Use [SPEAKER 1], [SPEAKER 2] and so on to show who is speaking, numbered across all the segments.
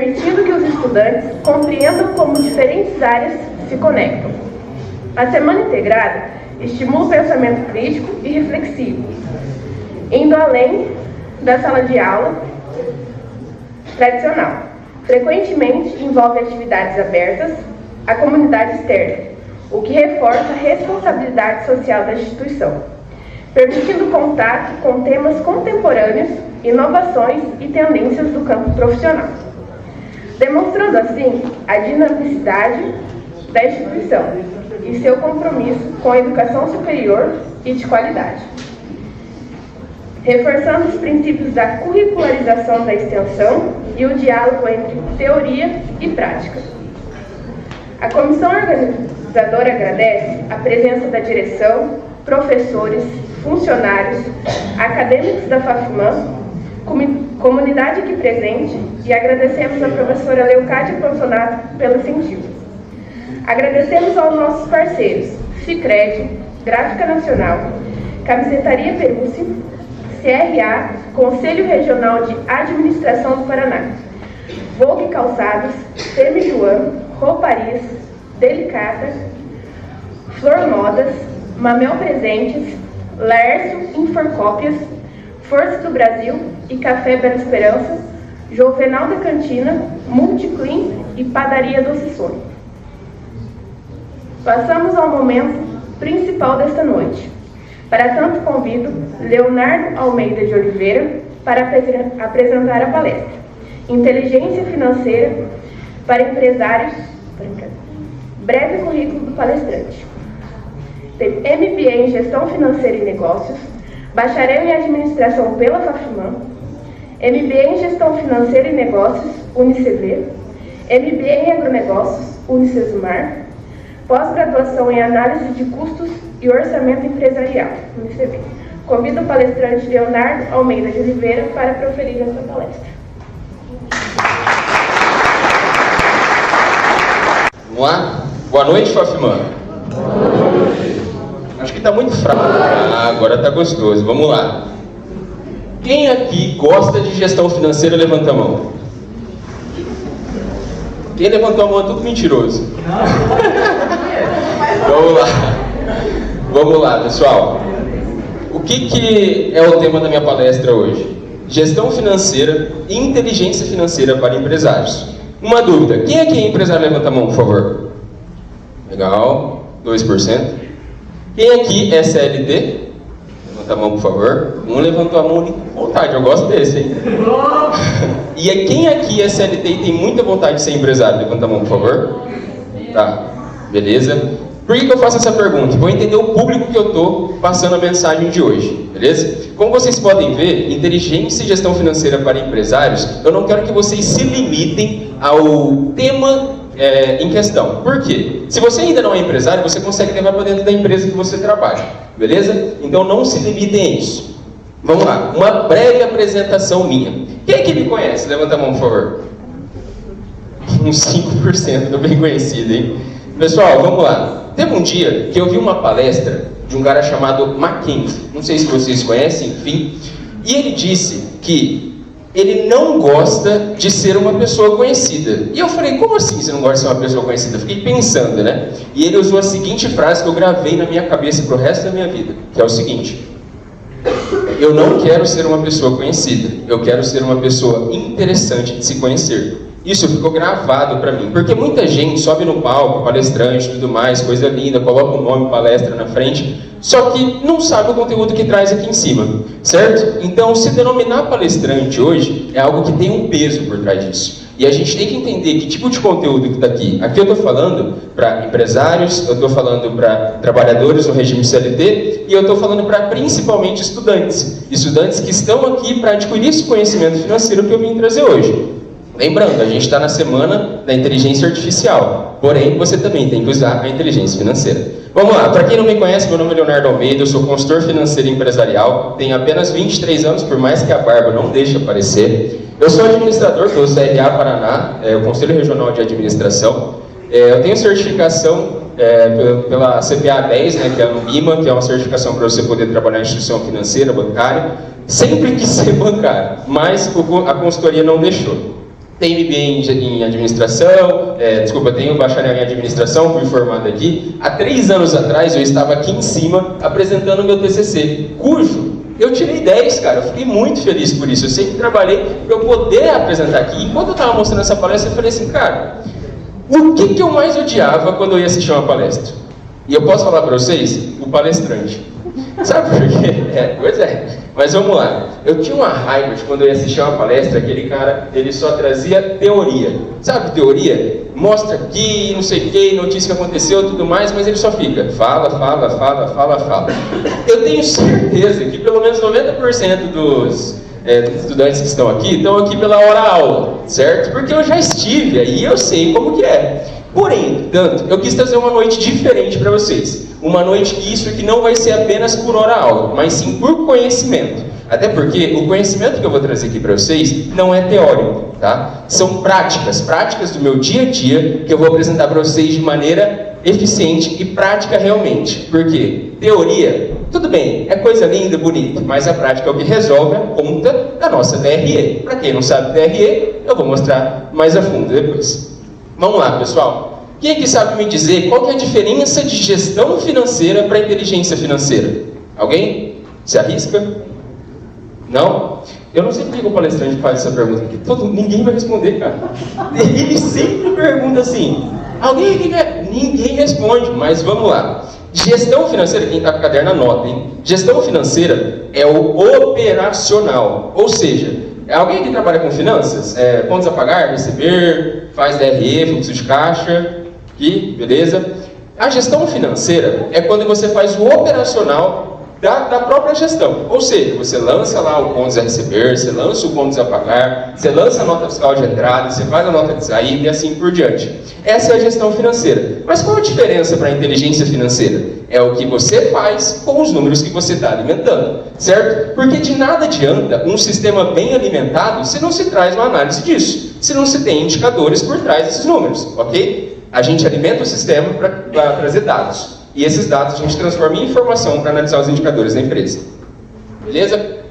[SPEAKER 1] permitindo que os estudantes compreendam como diferentes áreas se conectam. A semana integrada estimula o pensamento crítico e reflexivo, indo além da sala de aula tradicional. Frequentemente envolve atividades abertas à comunidade externa, o que reforça a responsabilidade social da instituição, permitindo contato com temas contemporâneos, inovações e tendências do campo profissional, demonstrando assim a dinamicidade da instituição e seu compromisso com a educação superior e de qualidade, reforçando os princípios da curricularização da extensão e o diálogo entre teoria e prática. A comissão organizadora agradece a presença da direção, professores, funcionários, acadêmicos da FAFMAN, comunidade aqui presente, e agradecemos a professora Leucádia Pansonato pelo incentivo. Agradecemos aos nossos parceiros, Sicredi, Gráfica Nacional, Camisetaria Perúcio, CRA, Conselho Regional de Administração do Paraná, Vogue Calçados, Semijuan, Rouparias, Delicata, Flor Modas, Mamel Presentes, Laércio Inforcópias, Força do Brasil e Café Bela Esperança, Jovenal da Cantina, Multiclean e Padaria Doce Sonho. Passamos ao momento principal desta noite. Para tanto, convido Leonardo Almeida de Oliveira para apresentar a palestra Inteligência Financeira para Empresários. Breve currículo do palestrante. Tem MBA em Gestão Financeira e Negócios, Bacharel em Administração pela FAFMAN, MBA em Gestão Financeira e Negócios, UniCV, MBA em Agronegócios, Unicesumar, pós-graduação em Análise de Custos e Orçamento Empresarial, UniCV. Convido o palestrante Leonardo Almeida de Oliveira para proferir esta palestra.
[SPEAKER 2] Vamos lá? Boa noite, FAFMAN. Acho que está muito fraco. Agora está gostoso. Vamos lá. Quem aqui gosta de gestão financeira, levanta a mão. Quem levantou a mão é tudo mentiroso. Vamos lá, pessoal. O que é o tema da minha palestra hoje? Gestão financeira e inteligência financeira para empresários. Uma dúvida. Quem aqui é empresário? Levanta a mão, por favor. Legal. 2%. Quem aqui é CLT? Levanta a mão, por favor. Um levantou a mão com vontade. Eu gosto desse, hein? E quem aqui é CLT e tem muita vontade de ser empresário? Levanta a mão, por favor. Tá. Beleza. Por que eu faço essa pergunta? Vou entender o público que eu estou passando a mensagem de hoje, beleza? Como vocês podem ver, inteligência e gestão financeira para empresários, eu não quero que vocês se limitem ao tema em questão. Por quê? Se você ainda não é empresário, você consegue levar para dentro da empresa que você trabalha, beleza? Então não se limitem a isso. Vamos lá, uma breve apresentação minha. Quem aqui me conhece? Levanta a mão, por favor. Uns 5%, tô bem conhecido, hein? Pessoal, vamos lá. Teve um dia que eu vi uma palestra de um cara chamado Mackenzie, não sei se vocês conhecem, enfim, e ele disse que ele não gosta de ser uma pessoa conhecida. E eu falei, como assim você não gosta de ser uma pessoa conhecida? Eu fiquei pensando, né? E ele usou a seguinte frase que eu gravei na minha cabeça pro resto da minha vida, que é o seguinte: eu não quero ser uma pessoa conhecida, eu quero ser uma pessoa interessante de se conhecer. Isso ficou gravado para mim, porque muita gente sobe no palco, palestrante, tudo mais, coisa linda, coloca um nome, palestra na frente, só que não sabe o conteúdo que traz aqui em cima, certo? Então, se denominar palestrante hoje é algo que tem um peso por trás disso. E a gente tem que entender que tipo de conteúdo que está aqui. Aqui eu estou falando para empresários, eu estou falando para trabalhadores no regime CLT e eu estou falando para principalmente estudantes. Estudantes que estão aqui para adquirir esse conhecimento financeiro que eu vim trazer hoje. Lembrando, a gente está na semana da inteligência artificial, porém você também tem que usar a inteligência financeira. Vamos lá, para quem não me conhece, meu nome é Leonardo Almeida, eu sou consultor financeiro e empresarial, tenho apenas 23 anos, por mais que a barba não deixe aparecer. Eu sou administrador pelo CRA Paraná, o Conselho Regional de Administração. Eu tenho certificação pela CPA 10, né, que é a MIMA, que é uma certificação para você poder trabalhar em instituição financeira, bancária. Sempre quis ser bancário, mas a consultoria não deixou. tenho MBA em administração, tenho bacharel em administração, fui formado aqui. Há 3 anos atrás eu estava aqui em cima apresentando o meu TCC, cujo eu tirei 10, cara. Eu fiquei muito feliz por isso. Eu sempre trabalhei para eu poder apresentar aqui. Enquanto eu estava mostrando essa palestra, eu falei assim, cara, o que eu mais odiava quando eu ia assistir uma palestra? E eu posso falar para vocês? O palestrante. Sabe por quê? Pois é. Mas vamos lá. Eu tinha uma raiva de quando eu ia assistir uma palestra, aquele cara, ele só trazia teoria. Sabe teoria? Mostra aqui, não sei o que, notícia que aconteceu, tudo mais, mas ele só fica, fala. Eu tenho certeza que pelo menos 90% dos estudantes que estão aqui pela hora aula, certo? Porque eu já estive aí e eu sei como que é. Porém, tanto, eu quis trazer uma noite diferente para vocês. Uma noite que não vai ser apenas por hora aula, mas sim por conhecimento. Até porque o conhecimento que eu vou trazer aqui para vocês não é teórico, tá? São práticas do meu dia a dia que eu vou apresentar para vocês de maneira eficiente e prática realmente. Porque teoria, tudo bem, é coisa linda, bonita, mas a prática é o que resolve a conta da nossa DRE. Para quem não sabe DRE, eu vou mostrar mais a fundo depois. Vamos lá, pessoal. Quem aqui sabe me dizer qual que é a diferença de gestão financeira para inteligência financeira? Alguém? Se arrisca? Não? Eu não sei por que o palestrante faz essa pergunta, porque ninguém vai responder, cara. Ele sempre pergunta assim, alguém aqui quer? Ninguém responde, mas vamos lá. Gestão financeira, quem está com o caderno anota, hein? Gestão financeira é o operacional, ou seja, é alguém que trabalha com finanças, contas a pagar, receber, faz DRE, fluxo de caixa, aqui, beleza? A gestão financeira é quando você faz o operacional da própria gestão. Ou seja, você lança lá o contas a receber, você lança o contas a pagar, você lança a nota fiscal de entrada, você faz a nota de saída e assim por diante. Essa é a gestão financeira. Mas qual a diferença para a inteligência financeira? É o que você faz com os números que você está alimentando, certo? Porque de nada adianta um sistema bem alimentado se não se traz uma análise disso, se não se tem indicadores por trás desses números, ok? A gente alimenta o sistema para trazer dados. E esses dados a gente transforma em informação para analisar os indicadores da empresa. Beleza?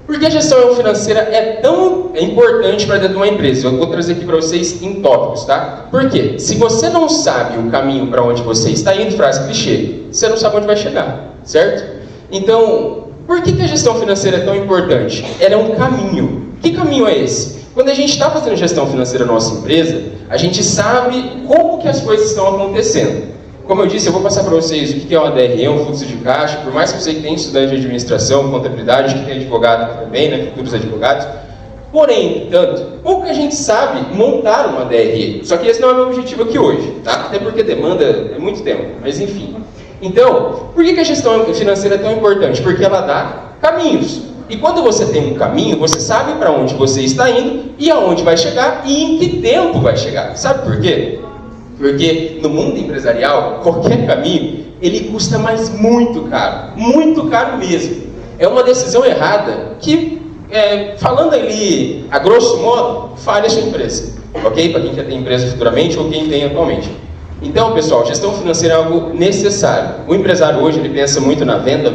[SPEAKER 2] Por que a gestão financeira é tão importante para dentro de uma empresa? Eu vou trazer aqui para vocês em tópicos, tá? Por quê? Se você não sabe o caminho para onde você está indo, frase clichê, você não sabe onde vai chegar, certo? Então, por que a gestão financeira é tão importante? Ela é um caminho. Que caminho é esse? Quando a gente está fazendo gestão financeira na nossa empresa, a gente sabe como que as coisas estão acontecendo. Como eu disse, eu vou passar para vocês o que é uma DRE, um fluxo de caixa, por mais que você tenha estudante de administração, contabilidade, que tem advogado também, né, futuros advogados. Porém, tanto, pouca gente sabe montar uma DRE. Só que esse não é o meu objetivo aqui hoje, tá? Até porque demanda é muito tempo, mas enfim. Então, por que a gestão financeira é tão importante? Porque ela dá caminhos. E quando você tem um caminho, você sabe para onde você está indo e aonde vai chegar e em que tempo vai chegar. Sabe por quê? Porque no mundo empresarial, qualquer caminho, ele custa mais muito caro mesmo. É uma decisão errada que, falando ali a grosso modo, falha a sua empresa, ok? Para quem quer ter empresa futuramente ou quem tem atualmente. Então, pessoal, gestão financeira é algo necessário. O empresário hoje, ele pensa muito na venda.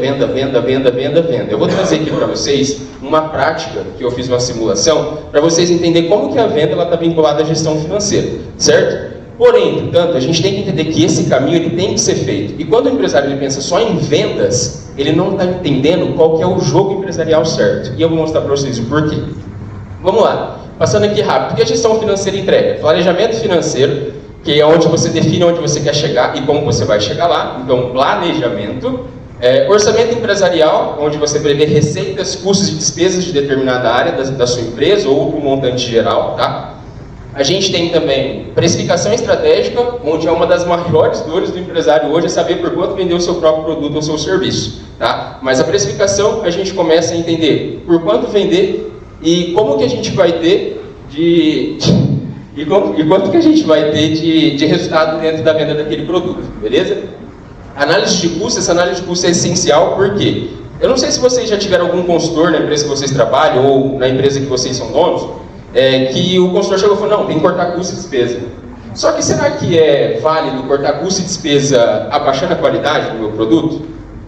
[SPEAKER 2] Eu vou trazer aqui para vocês uma prática que eu fiz uma simulação para vocês entenderem como que a venda está vinculada à gestão financeira, certo? Porém, portanto, a gente tem que entender que esse caminho ele tem que ser feito. E quando o empresário ele pensa só em vendas, ele não está entendendo qual que é o jogo empresarial certo. E eu vou mostrar para vocês o porquê. Vamos lá, passando aqui rápido. O que a gestão financeira entrega? Planejamento financeiro, que é onde você define onde você quer chegar e como você vai chegar lá. Então, planejamento. Orçamento empresarial, onde você prevê receitas, custos e despesas de determinada área da sua empresa ou do montante geral, tá? A gente tem também precificação estratégica, onde é uma das maiores dores do empresário hoje é saber por quanto vender o seu próprio produto ou seu serviço, tá? Mas a precificação a gente começa a entender por quanto vender e como que a gente vai ter quanto que a gente vai ter de resultado dentro da venda daquele produto, beleza? Análise de custo, essa análise de custo é essencial, por quê? Eu não sei se vocês já tiveram algum consultor na empresa que vocês trabalham ou na empresa que vocês são donos, que o consultor chegou e falou, não, tem que cortar custo e despesa. Só que será que é válido cortar custo e despesa abaixando a qualidade do meu produto?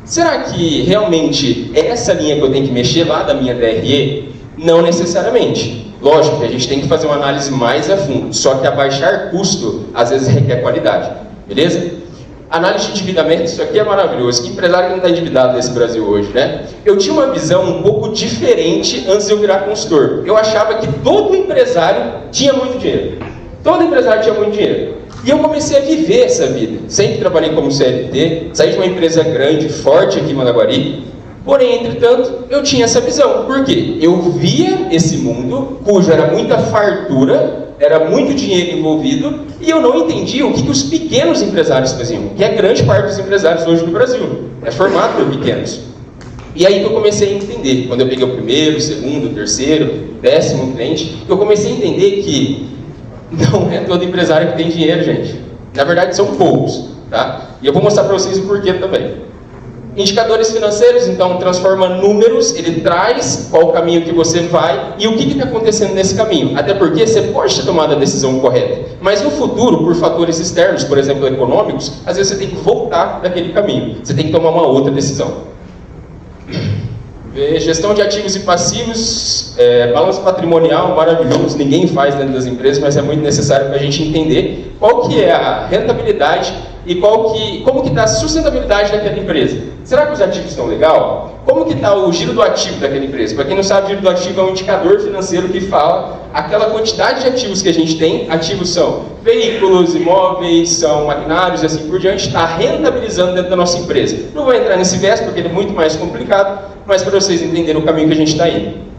[SPEAKER 2] Será que realmente é essa linha que eu tenho que mexer lá da minha DRE? Não necessariamente. Lógico que a gente tem que fazer uma análise mais a fundo, só que abaixar custo, às vezes, requer qualidade. Beleza? Análise de endividamento, isso aqui é maravilhoso. Que empresário que não está endividado nesse Brasil hoje, né? Eu tinha uma visão um pouco diferente antes de eu virar consultor. Eu achava que todo empresário tinha muito dinheiro. Todo empresário tinha muito dinheiro. E eu comecei a viver essa vida. Sempre trabalhei como CLT, saí de uma empresa grande, forte aqui em Managuari. Porém, entretanto, eu tinha essa visão. Por quê? Eu via esse mundo, cujo era muita fartura, era muito dinheiro envolvido, e eu não entendia o que os pequenos empresários faziam, que é grande parte dos empresários hoje no Brasil. É formado por pequenos. E aí que eu comecei a entender, quando eu peguei o primeiro, segundo, terceiro, 10º cliente, eu comecei a entender que não é todo empresário que tem dinheiro, gente. Na verdade, são poucos, tá? E eu vou mostrar para vocês o porquê também. Indicadores financeiros, então, transforma números, ele traz qual o caminho que você vai e o que está acontecendo nesse caminho. Até porque você pode ter tomado a decisão correta, mas no futuro, por fatores externos, por exemplo, econômicos, às vezes você tem que voltar daquele caminho. Você tem que tomar uma outra decisão. Gestão de ativos e passivos, balanço patrimonial, maravilhoso, ninguém faz dentro das empresas, mas é muito necessário para a gente entender qual que é a rentabilidade e como que está a sustentabilidade daquela empresa. Será que os ativos estão legal? Como que está o giro do ativo daquela empresa? Para quem não sabe, o giro do ativo é um indicador financeiro que fala aquela quantidade de ativos que a gente tem. Ativos são veículos, imóveis, são maquinários e assim por diante, está rentabilizando dentro da nossa empresa. Não vou entrar nesse viés porque ele é muito mais complicado, mas para vocês entenderem o caminho que a gente está indo.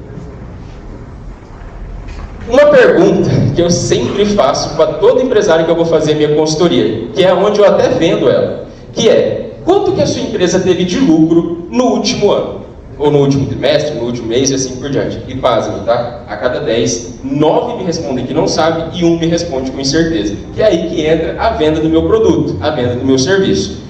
[SPEAKER 2] Uma pergunta que eu sempre faço para todo empresário que eu vou fazer minha consultoria, que é onde eu até vendo ela, que é: quanto que a sua empresa teve de lucro no último ano? Ou no último trimestre, no último mês e assim por diante. E pasmem, tá? A cada 10, 9 me respondem que não sabe e 1 me responde com incerteza. Que é aí que entra a venda do meu produto, a venda do meu serviço.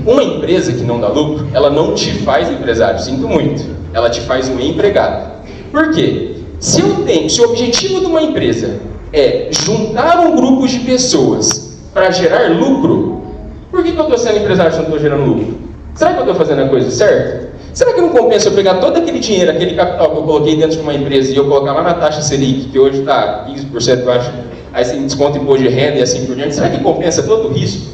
[SPEAKER 2] Uma empresa que não dá lucro, ela não te faz empresário, sinto muito. Ela te faz um empregado. Por quê? Se o objetivo de uma empresa é juntar um grupo de pessoas para gerar lucro, por que eu estou sendo empresário se eu não estou gerando lucro? Será que eu estou fazendo a coisa certa? Será que não compensa eu pegar todo aquele dinheiro, aquele capital que eu coloquei dentro de uma empresa e eu colocar lá na taxa Selic, que hoje está 15%, eu acho, aí você desconta imposto de renda e assim por diante, será que compensa todo o risco?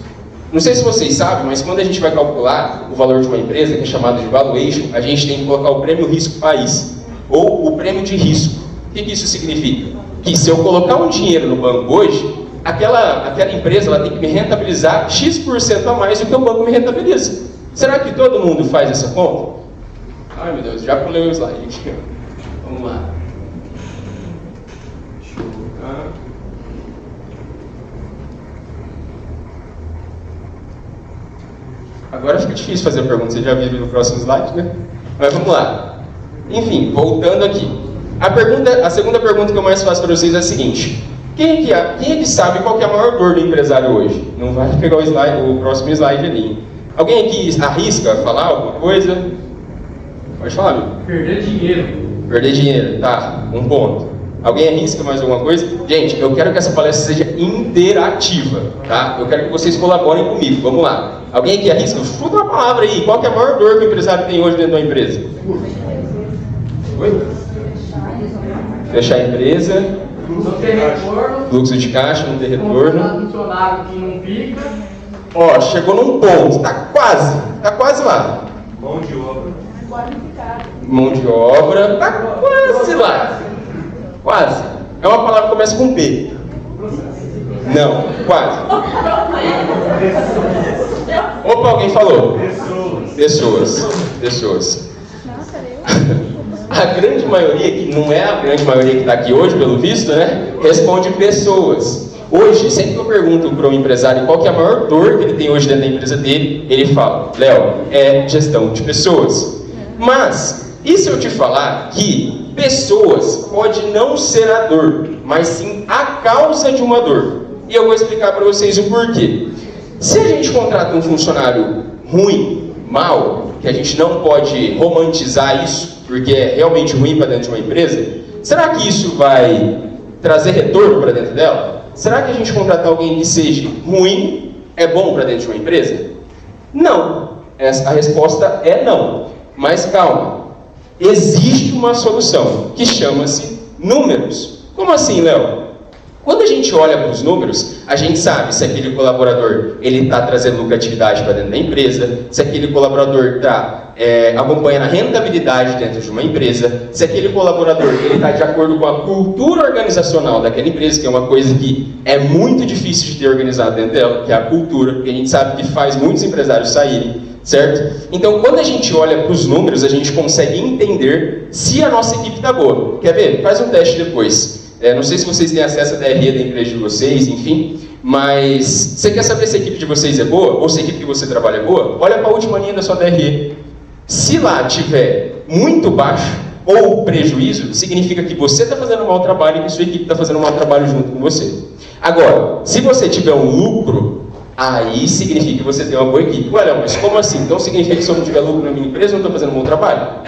[SPEAKER 2] Não sei se vocês sabem, mas quando a gente vai calcular o valor de uma empresa, que é chamado de valuation, a gente tem que colocar o prêmio risco país, ou o prêmio de risco. O que isso significa? Que se eu colocar um dinheiro no banco hoje, aquela empresa ela tem que me rentabilizar X% a mais do que o banco me rentabiliza. Será que todo mundo faz essa conta? Ai meu Deus, já pulei o slide aqui. Vamos lá. Deixa eu colocar. Agora fica difícil fazer a pergunta, vocês já viram no próximo slide, né? Mas vamos lá. Enfim, voltando aqui. A segunda pergunta que eu mais faço para vocês é a seguinte: quem é que sabe qual que é a maior dor do empresário hoje? Não vai pegar o próximo slide ali. Alguém aqui arrisca falar alguma coisa? Pode falar, amigo.
[SPEAKER 3] Perder dinheiro.
[SPEAKER 2] Perder dinheiro, tá. Um ponto. Alguém arrisca mais alguma coisa? Gente, eu quero que essa palestra seja interativa, tá? Eu quero que vocês colaborem comigo. Vamos lá. Alguém aqui arrisca? Chuta uma palavra aí. Qual que é a maior dor que o empresário tem hoje dentro da empresa? Oi? Fechar a empresa.
[SPEAKER 3] Não ter retorno.
[SPEAKER 2] Fluxo de caixa, não ter retorno.
[SPEAKER 3] Funcionário que não fica.
[SPEAKER 2] Ó, chegou num ponto. Tá quase lá.
[SPEAKER 3] Mão de obra.
[SPEAKER 2] Mão de obra. Tá quase lá. Quase. É uma palavra que começa com P. Não, quase. Opa, alguém falou. Pessoas. A grande maioria, que não é a grande maioria que está aqui hoje, pelo visto, né? Responde pessoas. Hoje, sempre que eu pergunto para um empresário qual que é a maior dor que ele tem hoje dentro da empresa dele, ele fala: Léo, é gestão de pessoas. Mas, e se eu te falar que pessoas pode não ser a dor, mas sim a causa de uma dor? E eu vou explicar para vocês o porquê. Se a gente contrata um funcionário ruim, mal, que a gente não pode romantizar isso, porque é realmente ruim para dentro de uma empresa, será que isso vai trazer retorno para dentro dela? Será que a gente contratar alguém que seja ruim é bom para dentro de uma empresa? Não. A resposta é não. Mas calma. existe uma solução que chama-se números. Como assim, Léo? Quando a gente olha para os números, a gente sabe se aquele colaborador está trazendo lucratividade para dentro da empresa, se aquele colaborador está acompanhando a rentabilidade dentro de uma empresa, se aquele colaborador está de acordo com a cultura organizacional daquela empresa, que é uma coisa que é muito difícil de ter organizado dentro dela, que é a cultura, que a gente sabe que faz muitos empresários saírem, certo? Então, quando a gente olha para os números, a gente consegue entender se a nossa equipe está boa. Quer ver? Faz um teste depois. Não sei se vocês têm acesso à DRE da empresa de vocês, enfim, mas você quer saber se a equipe de vocês é boa, ou se a equipe que você trabalha é boa? Olha para a última linha da sua DRE. Se lá tiver muito baixo ou prejuízo, significa que você está fazendo um mau trabalho e que sua equipe está fazendo um mau trabalho junto com você. Agora, se você tiver um lucro, aí significa que você tem uma boa equipe. Ué, mas como assim? Então significa que se eu não tiver lucro na minha empresa, eu não estou fazendo um bom trabalho?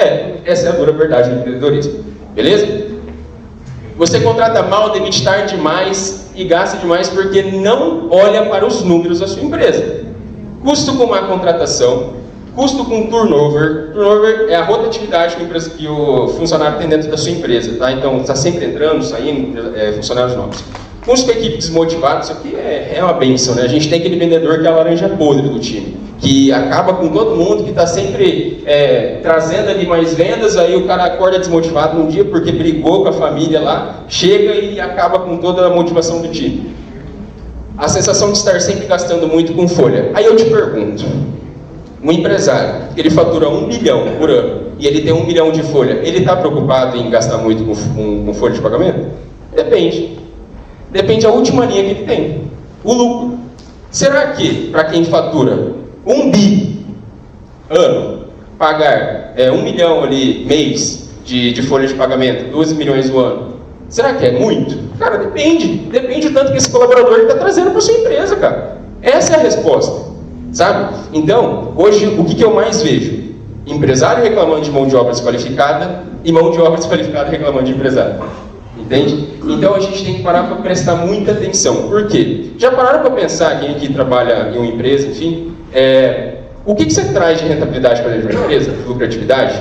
[SPEAKER 2] Essa é a dura verdade do empreendedorismo. Beleza? Você contrata mal, demite tarde demais e gasta demais porque não olha para os números da sua empresa. Custo com má contratação, custo com turnover. Turnover é a rotatividade que o funcionário tem dentro da sua empresa, tá? Então, está sempre entrando, saindo, funcionários novos. Custo com a equipe desmotivada, isso aqui é uma bênção, né? A gente tem aquele vendedor que é a laranja podre do time, que acaba com todo mundo, que está sempre trazendo ali mais vendas, aí o cara acorda desmotivado num dia porque brigou com a família lá, chega e acaba com toda a motivação do time. A sensação de estar sempre gastando muito com folha. Aí eu te pergunto, um empresário, ele fatura 1 bilhão por ano, e ele tem 1 bilhão de folha, ele está preocupado em gastar muito com folha de pagamento? Depende. Depende da última linha que ele tem, o lucro. Será que, para quem fatura 1 bi ano, pagar 1 milhão ali mês de folha de pagamento, 12 milhões no ano, será que é muito? Cara, depende. Depende do tanto que esse colaborador está trazendo para sua empresa, cara. Essa é a resposta, sabe? Então, hoje, o que eu mais vejo? Empresário reclamando de mão de obra desqualificada e mão de obra desqualificada reclamando de empresário. Entende? Então a gente tem que parar para prestar muita atenção. Por quê? Já pararam para pensar, quem aqui trabalha em uma empresa, enfim, o que você traz de rentabilidade para dentro de uma empresa? Lucratividade?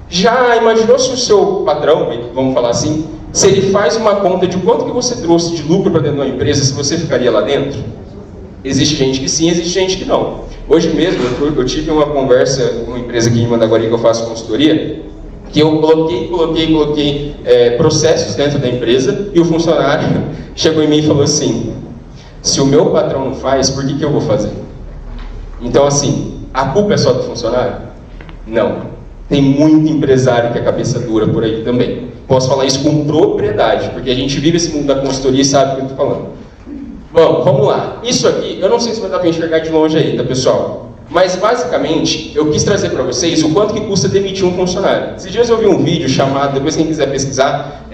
[SPEAKER 2] Já imaginou se o seu patrão, vamos falar assim, se ele faz uma conta de quanto que você trouxe de lucro para dentro de uma empresa, se você ficaria lá dentro? Existe gente que sim, existe gente que não. Hoje mesmo eu tive uma conversa com uma empresa aqui em Mandaguari que eu faço consultoria, que eu coloquei processos dentro da empresa e o funcionário chegou em mim e falou assim: se o meu patrão não faz, por que eu vou fazer? Então assim, a culpa é só do funcionário? Não. Tem muito empresário que é cabeça dura por aí também. Posso falar isso com propriedade, porque a gente vive esse mundo da consultoria e sabe o que eu estou falando. Bom, vamos lá. Isso aqui, eu não sei se vai dar para enxergar de longe aí, tá pessoal? Mas, basicamente, eu quis trazer para vocês o quanto que custa demitir um funcionário. Esses dias eu vi um vídeo chamado, depois quem quiser pesquisar,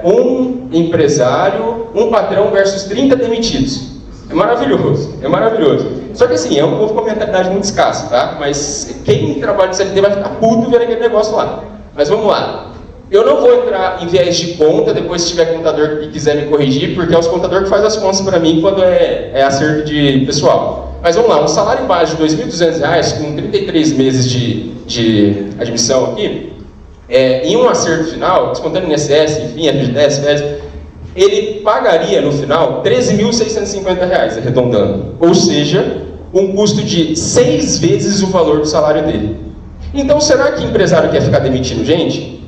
[SPEAKER 2] um empresário, um patrão versus 30 demitidos. É maravilhoso, é maravilhoso. Só que assim, é um povo com mentalidade muito escassa, tá? Mas quem trabalha de CLT vai ficar puto vendo aquele negócio lá. Mas vamos lá. Eu não vou entrar em viés de conta, depois se tiver contador que quiser me corrigir, porque é os contadores que fazem as contas para mim quando é acerto de pessoal. Mas vamos lá, um salário base de R$ 2.200, com 33 meses de admissão aqui, em um acerto final, descontando INSS, enfim, FGTS, FES, ele pagaria no final R$ 13.650, arredondando. Ou seja, um custo de 6 vezes o valor do salário dele. Então, será que empresário quer ficar demitindo gente?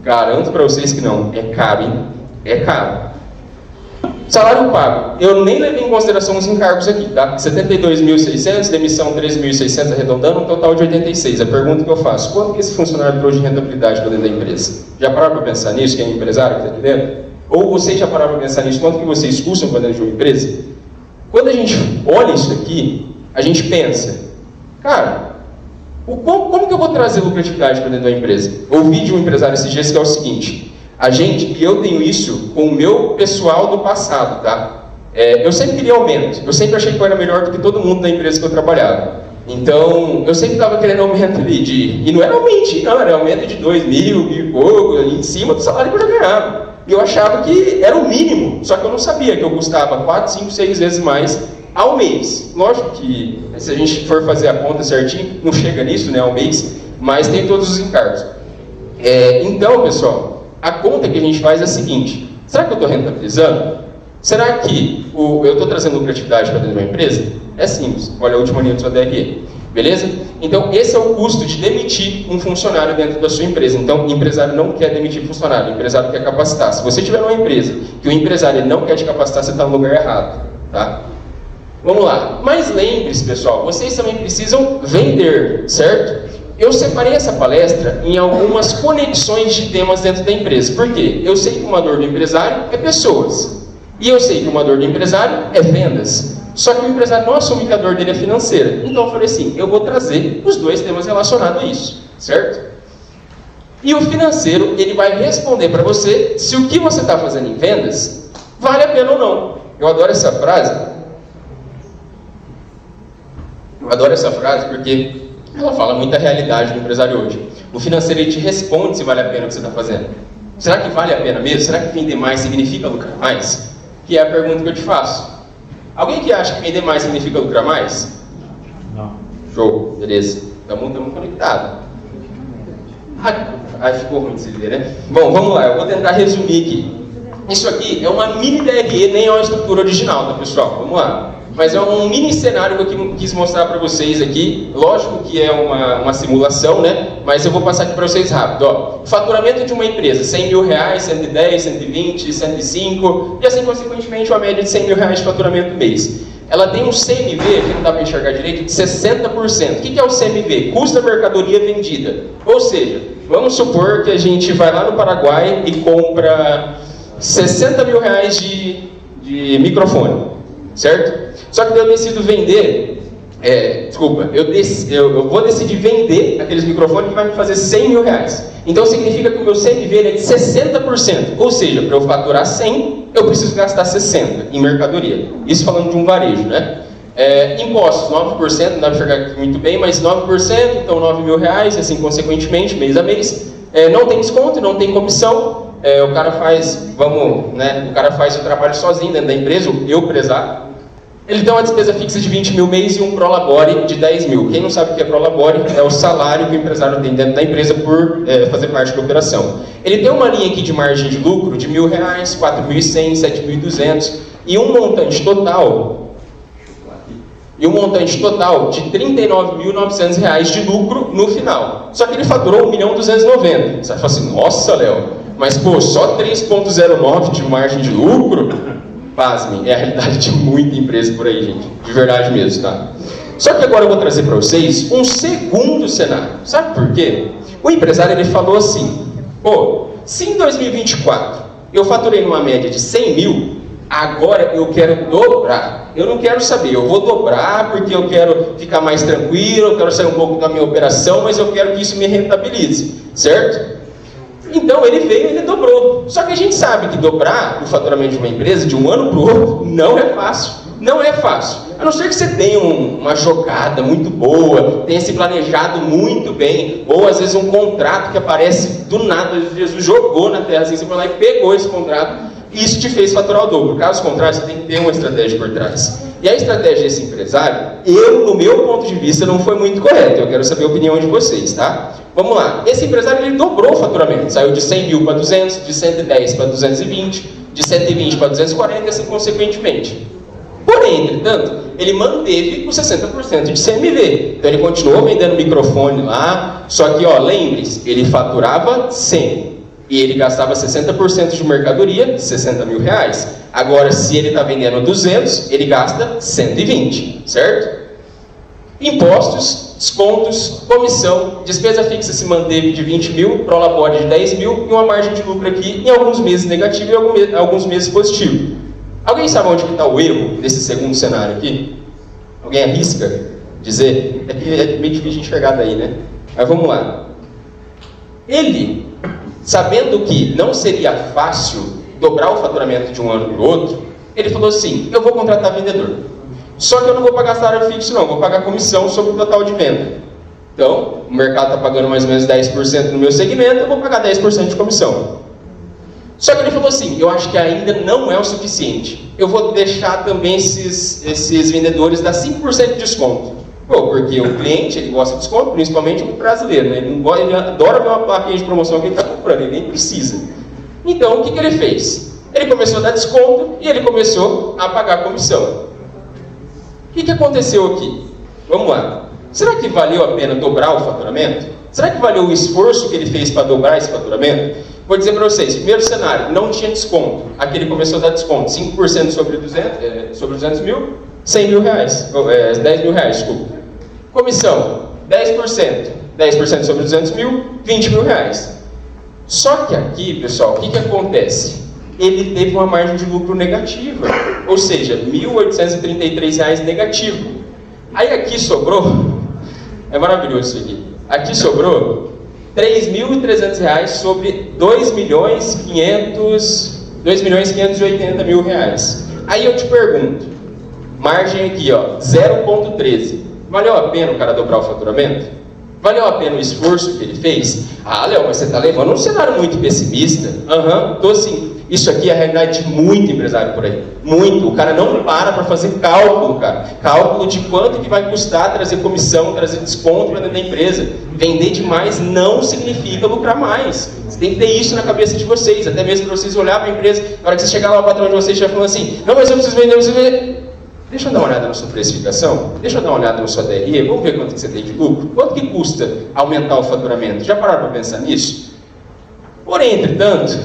[SPEAKER 2] Garanto para vocês que não. É caro, hein? É caro. Salário pago. Eu nem levei em consideração os encargos aqui, tá? 72.600, demissão 13.600, arredondando, um total de 86. A pergunta que eu faço: quanto que esse funcionário trouxe de rentabilidade para dentro da empresa? Já pararam para pensar nisso, quem é empresário que está aqui dentro? Ou vocês já pararam para pensar nisso, quanto que vocês custam para dentro de uma empresa? Quando a gente olha isso aqui, a gente pensa, cara, como que eu vou trazer lucratividade para dentro da empresa? Ouvi de um empresário esses dias que é o seguinte: e eu tenho isso com o meu pessoal do passado, tá? Eu sempre queria aumento, eu sempre achei que eu era melhor do que todo mundo da empresa que eu trabalhava. Então, eu sempre estava querendo aumento ali e não era aumento, não, era aumento de 2.000 e pouco, em cima do salário que eu já ganhava. E eu achava que era o mínimo, só que eu não sabia que eu custava 4, 5, 6 vezes mais ao mês. Lógico que, se a gente for fazer a conta certinho, não chega nisso, né, ao mês, mas tem todos os encargos. Então, pessoal, a conta que a gente faz é a seguinte: será que eu estou rentabilizando? Será que eu estou trazendo lucratividade para dentro de uma empresa? É simples, olha a última linha do seu DRE, beleza? Então, esse é o custo de demitir um funcionário dentro da sua empresa. Então, o empresário não quer demitir funcionário, o empresário quer capacitar. Se você tiver numa empresa que o empresário não quer te capacitar, você está no lugar errado, tá? Vamos lá. Mas lembre-se, pessoal, vocês também precisam vender, certo? Eu separei essa palestra em algumas conexões de temas dentro da empresa. Por quê? Eu sei que uma dor do empresário é pessoas. E eu sei que uma dor do empresário é vendas. Só que o empresário não assume que a dor dele é financeira. Então eu falei assim, eu vou trazer os dois temas relacionados a isso, certo? E o financeiro, ele vai responder para você se o que você está fazendo em vendas vale a pena ou não. Eu adoro essa frase. Eu adoro essa frase porque ela fala muita realidade do empresário hoje. O financeiro, ele te responde se vale a pena o que você está fazendo. Será que vale a pena mesmo? Será que vender mais significa lucrar mais? Que é a pergunta que eu te faço. Alguém que acha que vender mais significa lucrar mais?
[SPEAKER 3] Não.
[SPEAKER 2] Show, beleza. Estamos conectados. Ficou ruim de se ler, né? Bom, vamos lá, eu vou tentar resumir aqui. Isso aqui é uma mini DRE, nem é uma estrutura original, tá, pessoal? Vamos lá. Mas é um mini cenário que eu quis mostrar para vocês aqui. Lógico que é uma simulação, né? Mas eu vou passar aqui para vocês rápido. Ó, faturamento de uma empresa, 100 mil reais, 110, 120, 105, e assim consequentemente uma média de 100 mil reais de faturamento mês. Ela tem um CMV, que não dá para enxergar direito, de 60%. O que é o CMV? Custo da mercadoria vendida. Ou seja, vamos supor que a gente vai lá no Paraguai e compra 60 mil reais de microfone, certo? Só que eu decido vender, eu vou decidir vender aqueles microfones que vai me fazer 100 mil reais. Então significa que o meu CMV é de 60%, ou seja, para eu faturar 100, eu preciso gastar 60 em mercadoria. Isso falando de um varejo, né? Impostos, 9%, não dá para enxergar muito bem, mas 9%, então 9 mil reais, e assim consequentemente, mês a mês. Não tem desconto, não tem comissão, o cara faz, o cara faz o trabalho sozinho dentro da empresa, eu empresário. Ele tem uma despesa fixa de 20 mil mês e um prolabore de 10 mil. Quem não sabe o que é prolabore, é o salário que o empresário tem dentro da empresa por fazer parte da operação. Ele tem uma linha aqui de margem de lucro de R$ 1.000, R$ 4.100, R$ 7.200 e um montante total de R$ 39.900 de lucro no final. Só que ele faturou 1.290.000. Você vai falar assim, nossa, Léo, mas pô, só 3,09 de margem de lucro? Pasmem, é a realidade de muita empresa por aí, gente. De verdade mesmo, tá? Só que agora eu vou trazer para vocês um segundo cenário. Sabe por quê? O empresário, ele falou assim, pô, se em 2024 eu faturei numa média de 100 mil, agora eu quero dobrar. Eu não quero saber, eu vou dobrar porque eu quero ficar mais tranquilo, eu quero sair um pouco da minha operação, mas eu quero que isso me rentabilize, certo? Então ele veio e ele dobrou. Só que a gente sabe que dobrar o faturamento de uma empresa de um ano para o outro não é fácil. Não é fácil. A não ser que você tenha uma jogada muito boa, tenha se planejado muito bem, ou às vezes um contrato que aparece do nada, Jesus jogou na terra assim, você foi lá e pegou esse contrato, e isso te fez faturar o dobro. Caso contrário, você tem que ter uma estratégia por trás. E a estratégia desse empresário, no meu ponto de vista, não foi muito correta. Eu quero saber a opinião de vocês, tá? Vamos lá. Esse empresário, ele dobrou o faturamento. Saiu de 100 mil para 200, de 110 para 220, de 120 para 240 e assim consequentemente. Porém, entretanto, ele manteve os 60% de CMV. Então ele continuou vendendo microfone lá, só que, lembre-se, ele faturava 100 e ele gastava 60% de mercadoria, 60 mil reais. Agora, se ele está vendendo 200, ele gasta 120, certo? Impostos, descontos, comissão, despesa fixa se manteve de 20 mil, prolabore de 10 mil e uma margem de lucro aqui em alguns meses negativo e alguns meses positivo. Alguém sabe onde está o erro desse segundo cenário aqui? Alguém arrisca dizer? É meio difícil de enxergar daí, né? Mas vamos lá. Ele, sabendo que não seria fácil dobrar o faturamento de um ano para o outro, ele falou assim, eu vou contratar vendedor. Só que eu não vou pagar salário fixo não, vou pagar comissão sobre o total de venda. Então, o mercado está pagando mais ou menos 10% no meu segmento, eu vou pagar 10% de comissão. Só que ele falou assim, eu acho que ainda não é o suficiente. Eu vou deixar também esses vendedores dar 5% de desconto. Pô, porque o cliente, ele gosta de desconto, principalmente o brasileiro, né? Ele adora ver uma plaquinha de promoção que ele está comprando, ele nem precisa. Então, o que ele fez? Ele começou a dar desconto e ele começou a pagar a comissão. O que aconteceu aqui? Vamos lá. Será que valeu a pena dobrar o faturamento? Será que valeu o esforço que ele fez para dobrar esse faturamento? Vou dizer para vocês, primeiro cenário, não tinha desconto. Aqui ele começou a dar desconto, 5% sobre 200 mil, 100 mil reais, 10 mil reais, desculpa. Comissão, 10%, 10% sobre 200 mil, 20 mil reais. Só que aqui, pessoal, o que acontece? Ele teve uma margem de lucro negativa, ou seja, R$ 1.833 negativo. Aí aqui sobrou, é maravilhoso isso aqui, aqui sobrou R$ 3.300 sobre 2.580.000 reais. Aí eu te pergunto, margem aqui, ó, 0,13. Valeu a pena o cara dobrar o faturamento? Valeu a pena o esforço que ele fez? Ah, Léo, mas você está levando um cenário muito pessimista. Tô sim. Isso aqui é a realidade de muito empresário por aí. Muito. O cara não para fazer cálculo, cara. Cálculo de quanto que vai custar trazer comissão, trazer desconto para dentro da empresa. Vender demais não significa lucrar mais. Você tem que ter isso na cabeça de vocês. Até mesmo para vocês olhar para a empresa. Na hora que você chegar lá, o patrão de vocês já falando assim, não, mas eu preciso vender, eu preciso vender. Deixa eu dar uma olhada na sua precificação, deixa eu dar uma olhada na sua DRE, vamos ver quanto que você tem de lucro, quanto que custa aumentar o faturamento, já pararam para pensar nisso? Porém, entretanto,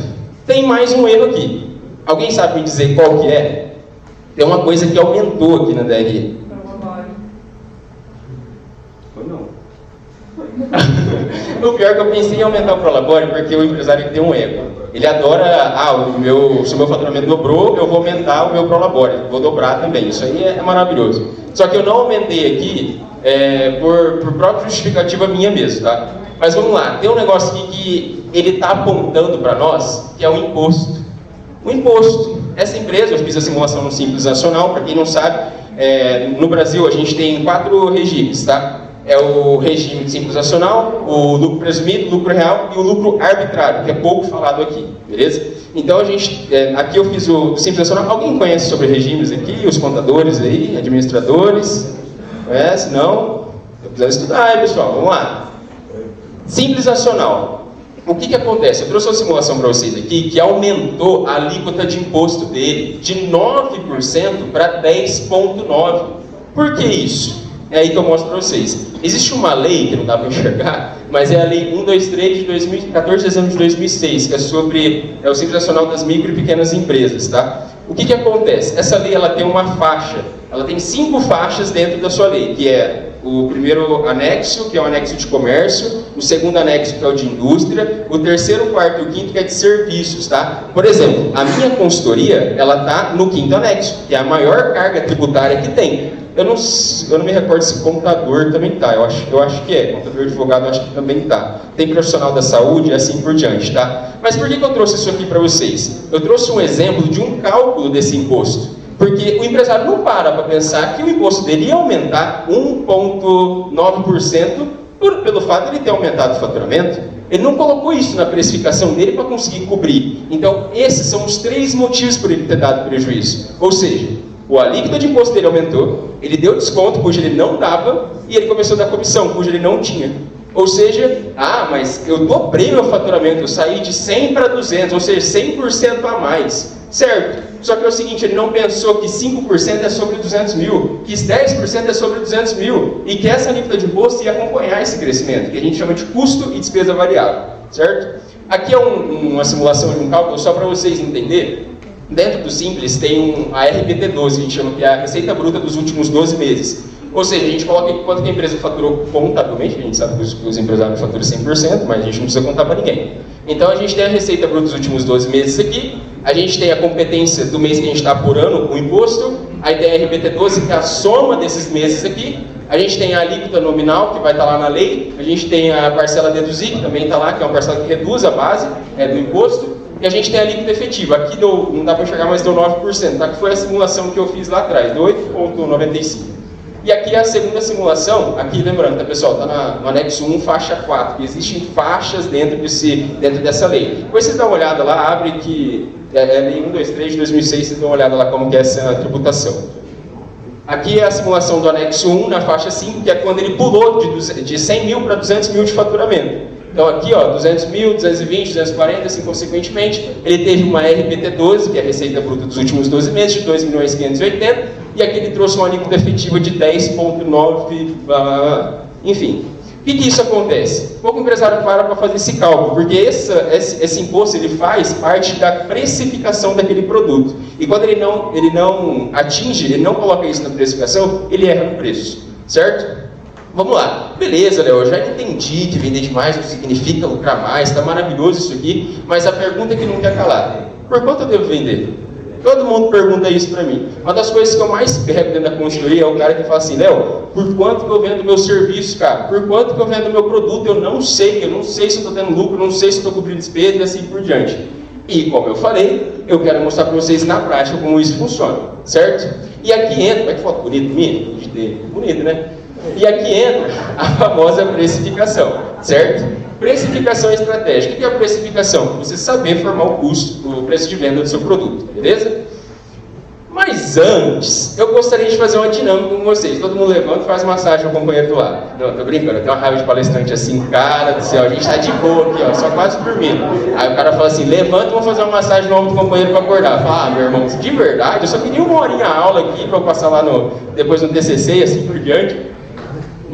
[SPEAKER 2] tem mais um erro aqui, alguém sabe me dizer qual que é? Tem uma coisa que aumentou aqui na DRE. Ou não? O pior é que eu pensei em aumentar o Prolabore porque o empresário tem um ego. Ele adora, se o meu faturamento dobrou, eu vou aumentar o meu Prolabore, vou dobrar também, isso aí é maravilhoso. Só que eu não aumentei aqui por própria justificativa minha mesmo, tá? Mas vamos lá, tem um negócio aqui que ele está apontando para nós, que é o imposto. O imposto, essa empresa, eu fiz a simulação no Simples Nacional, para quem não sabe, no Brasil a gente tem 4 regimes, tá? É o regime de Simples Nacional, o lucro presumido, o lucro real e o lucro arbitrário, que é pouco falado aqui, beleza? Então a gente, aqui eu fiz o Simples Nacional. Alguém conhece sobre regimes aqui? Os contadores aí, administradores? Conhece? Não? Eu preciso estudar aí, pessoal, vamos lá. Simples Nacional. O que acontece? Eu trouxe uma simulação para vocês aqui que aumentou a alíquota de imposto dele de 9% para 10,9%. Por que isso? É aí que eu mostro para vocês. Existe uma lei, que não dá para enxergar, mas é a Lei 123 de 14 de dezembro de 2006, que é sobre o Simples Nacional das Micro e Pequenas Empresas, tá? O que acontece? Essa lei ela tem uma faixa, ela tem 5 faixas dentro da sua lei, que é o primeiro anexo, que é o anexo de comércio, o segundo anexo, que é o de indústria, o terceiro, o quarto e o quinto, que é de serviços, tá? Por exemplo, a minha consultoria, ela tá no 5º anexo, que é a maior carga tributária que tem. Eu não me recordo se contador também tá, eu acho que é, contador advogado eu acho que também tá. Tem profissional da saúde e assim por diante, tá? Mas por que eu trouxe isso aqui para vocês? Eu trouxe um exemplo de um cálculo desse imposto. Porque o empresário não para pensar que o imposto dele ia aumentar 1,9% pelo fato de ele ter aumentado o faturamento. Ele não colocou isso na precificação dele para conseguir cobrir. Então, esses são os 3 motivos por ele ter dado prejuízo. Ou seja, o alíquota de imposto dele aumentou, ele deu desconto, cujo ele não dava, e ele começou a dar comissão, cujo ele não tinha. Ou seja, mas eu dobrei meu faturamento, eu saí de 100 para 200, ou seja, 100% a mais. Certo? Só que é o seguinte, ele não pensou que 5% é sobre 200 mil, que 10% é sobre 200 mil, e que essa alíquota de imposto ia acompanhar esse crescimento, que a gente chama de custo e despesa variável. Certo? Aqui é uma simulação de um cálculo, só para vocês entenderem. Dentro do Simples tem a RPT12, que a gente chama que é a receita bruta dos últimos 12 meses. Ou seja, a gente coloca aqui quanto que a empresa faturou contabilmente, a gente sabe que os empresários faturam 100%, mas a gente não precisa contar para ninguém. Então a gente tem a receita bruta dos últimos 12 meses aqui, a gente tem a competência do mês que a gente está apurando o imposto, aí tem a RPT12, que é a soma desses meses aqui, a gente tem a alíquota nominal, que vai estar lá na lei, a gente tem a parcela deduzir, que também está lá, que é uma parcela que reduz a base do imposto, e a gente tem a alíquota efetiva. Aqui não dá para enxergar, mas deu 9%, tá? Que foi a simulação que eu fiz lá atrás, deu 8,95%. E aqui é a segunda simulação, aqui lembrando, tá pessoal, está no anexo 1, faixa 4, que existem faixas dentro dessa lei. Depois vocês dão uma olhada lá, abre que é a lei 123 de 2006, vocês dão uma olhada lá como que é essa tributação. Aqui é a simulação do anexo 1 na faixa 5, que é quando ele pulou de 100 mil para 200 mil de faturamento. Então aqui, ó, 200 mil, 220, 240, assim consequentemente, ele teve uma RPT12, que é a receita bruta dos últimos 12 meses, de 2.580.000, e aqui ele trouxe uma alíquota efetiva de 10,9, enfim. O que isso acontece? Pouco empresário para fazer esse cálculo, porque esse imposto ele faz parte da precificação daquele produto. E quando ele não atinge, ele não coloca isso na precificação, ele erra no preço, certo? Vamos lá. Beleza, Léo, eu já entendi que vender demais não significa lucrar mais, está maravilhoso isso aqui, mas a pergunta que não quer calar: por quanto eu devo vender? Todo mundo pergunta isso para mim. Uma das coisas que eu mais pego dentro da consultoria é o cara que fala assim: Léo, por quanto que eu vendo meu serviço, cara? Por quanto que eu vendo meu produto? Eu não sei se eu estou tendo lucro, eu não sei se estou cobrindo despesa e assim por diante. E como eu falei, eu quero mostrar para vocês na prática como isso funciona, certo? E aqui entra, olha que foto bonita minha, bonito, né? E aqui entra a famosa precificação, certo? Precificação estratégica. O que é a precificação? Você saber formar o custo, o preço de venda do seu produto, beleza? Mas antes, eu gostaria de fazer uma dinâmica com vocês. Todo mundo levanta e faz massagem ao companheiro do lado. Não, tô brincando, eu tenho uma raiva de palestrante assim, cara do céu, a gente tá de boa aqui, ó, só quase dormindo. Aí o cara fala assim: levanta e vamos fazer uma massagem no ombro do companheiro para acordar. Fala: meu irmão, de verdade, eu só queria uma horinha a aula aqui para eu passar lá depois no TCC e assim por diante.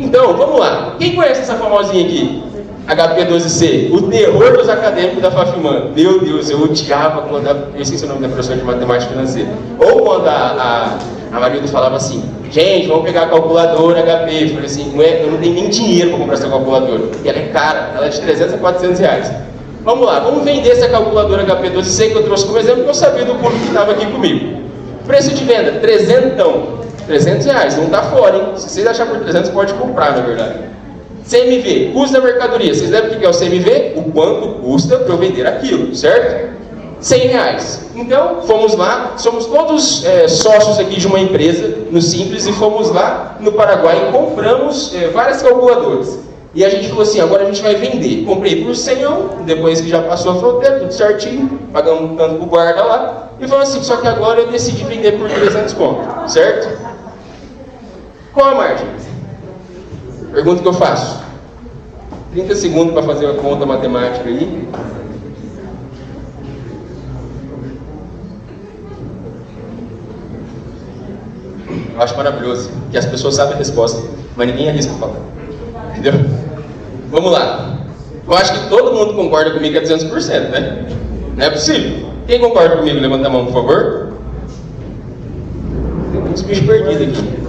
[SPEAKER 2] Então, vamos lá. Quem conhece essa famosinha aqui? HP12C, o terror dos acadêmicos da Fafimã. Meu Deus, eu odiava quando eu esqueci o nome da professora de matemática financeira. Ou quando a Marilda falava assim: gente, vamos pegar a calculadora HP. Eu falei assim: eu não tenho nem dinheiro para comprar essa calculadora. E ela é cara, ela é de 300 a 400 reais. Vamos lá, vamos vender essa calculadora HP12C que eu trouxe como exemplo, porque eu sabia do público que estava aqui comigo. Preço de venda, 300 reais, não está fora, hein? Se vocês acharem por 300, pode comprar, na verdade. CMV, custo da mercadoria. Vocês lembram o que é o CMV? O quanto custa para eu vender aquilo, certo? 100 reais. Então, fomos lá, somos todos sócios aqui de uma empresa, no Simples, e fomos lá no Paraguai e compramos várias calculadoras. E a gente falou assim: agora a gente vai vender. Comprei por 100, depois que já passou a fronteira, tudo certinho, pagamos tanto pro guarda lá, e falou assim: só que agora eu decidi vender por 300 conto, certo? Qual a margem? Pergunta que eu faço. 30 segundos para fazer a conta matemática aí. Eu acho maravilhoso que as pessoas sabem a resposta, mas ninguém arrisca falar. Entendeu? Vamos lá. Eu acho que todo mundo concorda comigo que é 200%, né? Não é possível. Quem concorda comigo? Levanta a mão, por favor. Tem muitos bichos perdidos aqui.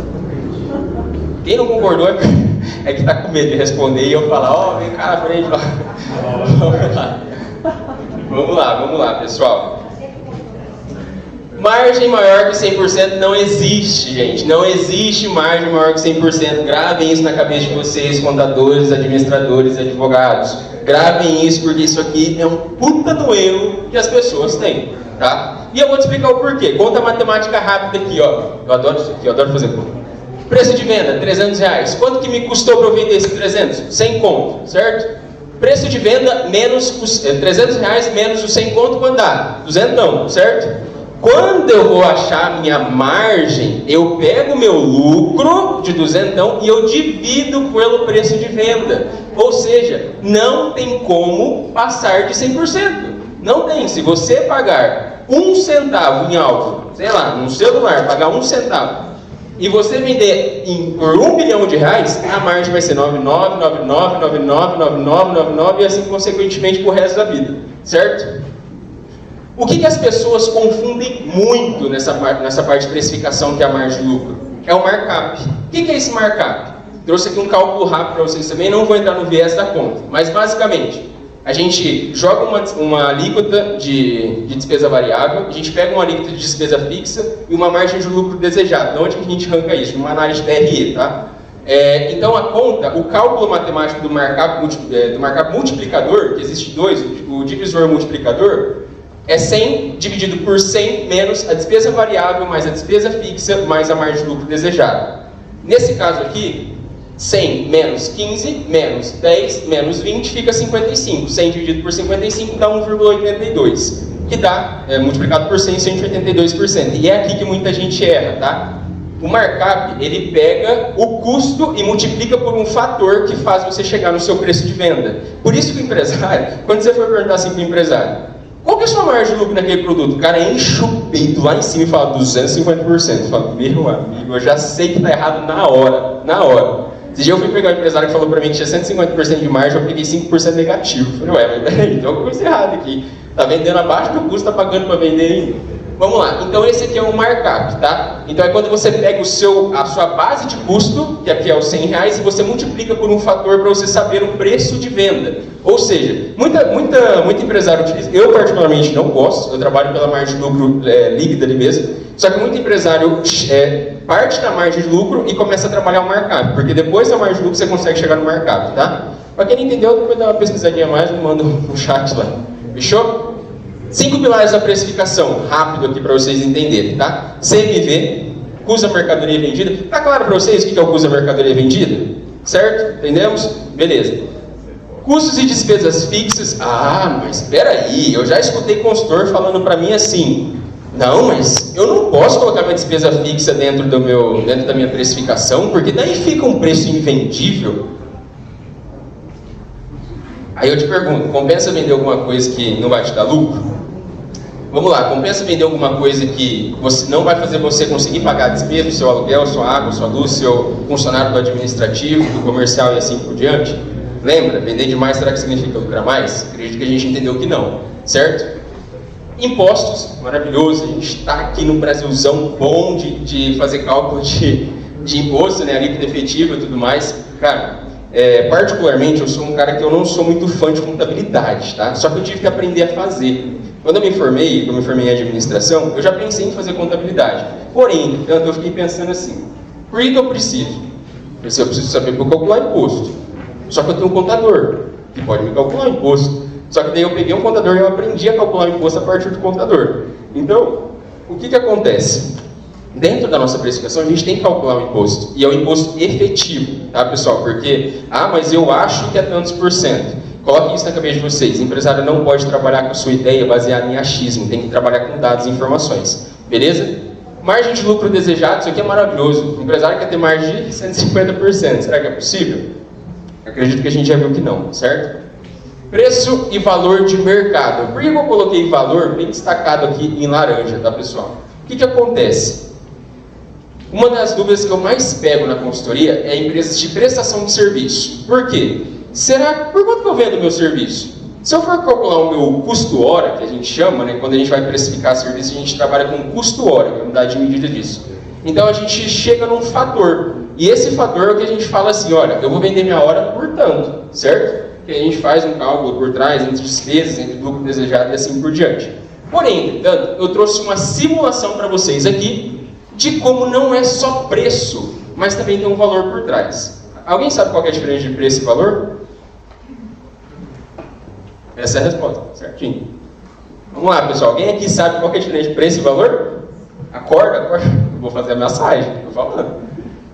[SPEAKER 2] Quem não concordou é que está com medo de responder e eu falar: ó, vem cá na frente lá. Vamos lá, pessoal. Margem maior que 100% não existe, gente. Não existe margem maior que 100%. Gravem isso na cabeça de vocês, contadores, administradores, advogados. Gravem isso, porque isso aqui é um puta do erro que as pessoas têm, tá? E eu vou te explicar o porquê. Conta matemática rápida aqui, ó. Eu adoro isso aqui, eu adoro fazer conta. Preço de venda, 300 reais. Quanto que me custou para eu vender esse 300? 100 conto, certo? Preço de venda menos os 300 reais menos os 100 conto, quanto dá? 200, certo? Quando eu vou achar a minha margem, eu pego o meu lucro de 200 e eu divido pelo preço de venda. Ou seja, não tem como passar de 100%. Não tem. Se você pagar 1 centavo em algo, sei lá, num celular, pagar 1 centavo, e você vender por 1 bilhão de reais, a margem vai ser 99, 99, 99, 99, 99 e assim consequentemente pro resto da vida, certo? O que as pessoas confundem muito nessa parte de precificação, que é a margem de lucro? É o markup. O que é esse markup? Trouxe aqui um cálculo rápido para vocês também, não vou entrar no viés da conta, mas basicamente, a gente joga uma alíquota de despesa variável, a gente pega uma alíquota de despesa fixa e uma margem de lucro desejada. De onde que a gente arranca isso? Numa análise de TRE, tá? Então a conta, o cálculo matemático do markup multiplicador, que existe dois, o divisor multiplicador, é 100 dividido por 100 menos a despesa variável mais a despesa fixa mais a margem de lucro desejada. Nesse caso aqui, 100 menos 15 menos 10 menos 20 fica 55. 100 dividido por 55 dá 1,82, que dá, multiplicado por 100, 182%. E é aqui que muita gente erra, tá? O markup, ele pega o custo e multiplica por um fator que faz você chegar no seu preço de venda. Por isso que o empresário, quando você for perguntar assim para o empresário, qual que é a sua margem de lucro naquele produto? O cara enche o peito lá em cima e fala 250%. Fala, meu amigo, eu já sei que está errado na hora. Esse dia eu fui pegar um empresário que falou para mim que tinha 150% de margem, eu peguei 5% negativo. Eu falei, mas peraí, tem alguma coisa errada aqui. Está vendendo abaixo do custo, está pagando para vender ainda. Vamos lá, então esse aqui é um markup, tá? Então é quando você pega a sua base de custo, que aqui é os R$100, e você multiplica por um fator para você saber o preço de venda. Ou seja, muito empresário utiliza, eu particularmente não gosto, eu trabalho pela margem de lucro líquida ali mesmo, só que muito empresário parte da margem de lucro e começa a trabalhar o markup, porque depois da margem de lucro você consegue chegar no markup, tá? Para quem não entendeu, depois dá uma pesquisadinha a mais, me manda no chat lá. Fechou? 5 pilares da precificação, rápido aqui para vocês entenderem, tá? CMV, custo da mercadoria vendida. Tá claro para vocês o que é o custo da mercadoria vendida? Certo? Entendemos? Beleza. Custos e despesas fixas. Ah, mas espera aí, eu já escutei consultor falando para mim assim, não, mas eu não posso colocar minha despesa fixa dentro da minha precificação, porque daí fica um preço invendível. Aí eu te pergunto, compensa vender alguma coisa que não vai te dar lucro? Vamos lá, compensa vender alguma coisa que não vai fazer você conseguir pagar a despesa, o seu aluguel, sua água, sua luz, seu funcionário do administrativo, do comercial e assim por diante? Lembra? Vender demais será que significa lucrar mais? Acredito que a gente entendeu que não, certo? Impostos, maravilhoso, a gente está aqui no Brasilzão bom de fazer cálculo de imposto, né, alíquota efetiva e tudo mais. Cara, particularmente eu sou um cara que eu não sou muito fã de contabilidade, tá? Só que eu tive que aprender a fazer. Quando eu me formei em administração, eu já pensei em fazer contabilidade. Porém, entretanto, eu fiquei pensando assim, por que eu preciso? Eu preciso saber para calcular imposto. Só que eu tenho um contador, que pode me calcular imposto. Só que daí eu peguei um contador e eu aprendi a calcular imposto a partir do contador. Então, o que acontece? Dentro da nossa precificação, a gente tem que calcular o imposto. E é o imposto efetivo, tá, pessoal? Porque, mas eu acho que é tantos por cento. Coloquem isso na cabeça de vocês. O empresário não pode trabalhar com a sua ideia baseada em achismo. Tem que trabalhar com dados e informações. Beleza? Margem de lucro desejado, isso aqui é maravilhoso. O empresário quer ter margem de 150%. Será que é possível? Acredito que a gente já viu que não, certo? Preço e valor de mercado. Por que eu coloquei valor bem destacado aqui em laranja, tá, pessoal? O que acontece? Uma das dúvidas que eu mais pego na consultoria é empresas de prestação de serviço. Por quê? Por quanto que eu vendo o meu serviço? Se eu for calcular o meu custo hora, que a gente chama, né, quando a gente vai precificar serviço, a gente trabalha com custo hora, que é a unidade de medida disso. Então a gente chega num fator. E esse fator é o que a gente fala assim, olha, eu vou vender minha hora por tanto, certo? Que a gente faz um cálculo por trás, entre despesas, entre lucro desejado e assim por diante. Porém, entretanto, eu trouxe uma simulação para vocês aqui de como não é só preço, mas também tem um valor por trás. Alguém sabe qual é a diferença de preço e valor? Essa é a resposta, certinho. Vamos lá, pessoal. Alguém aqui sabe qual é a diferença de preço e valor? Acorda. Vou fazer a mensagem, estou falando.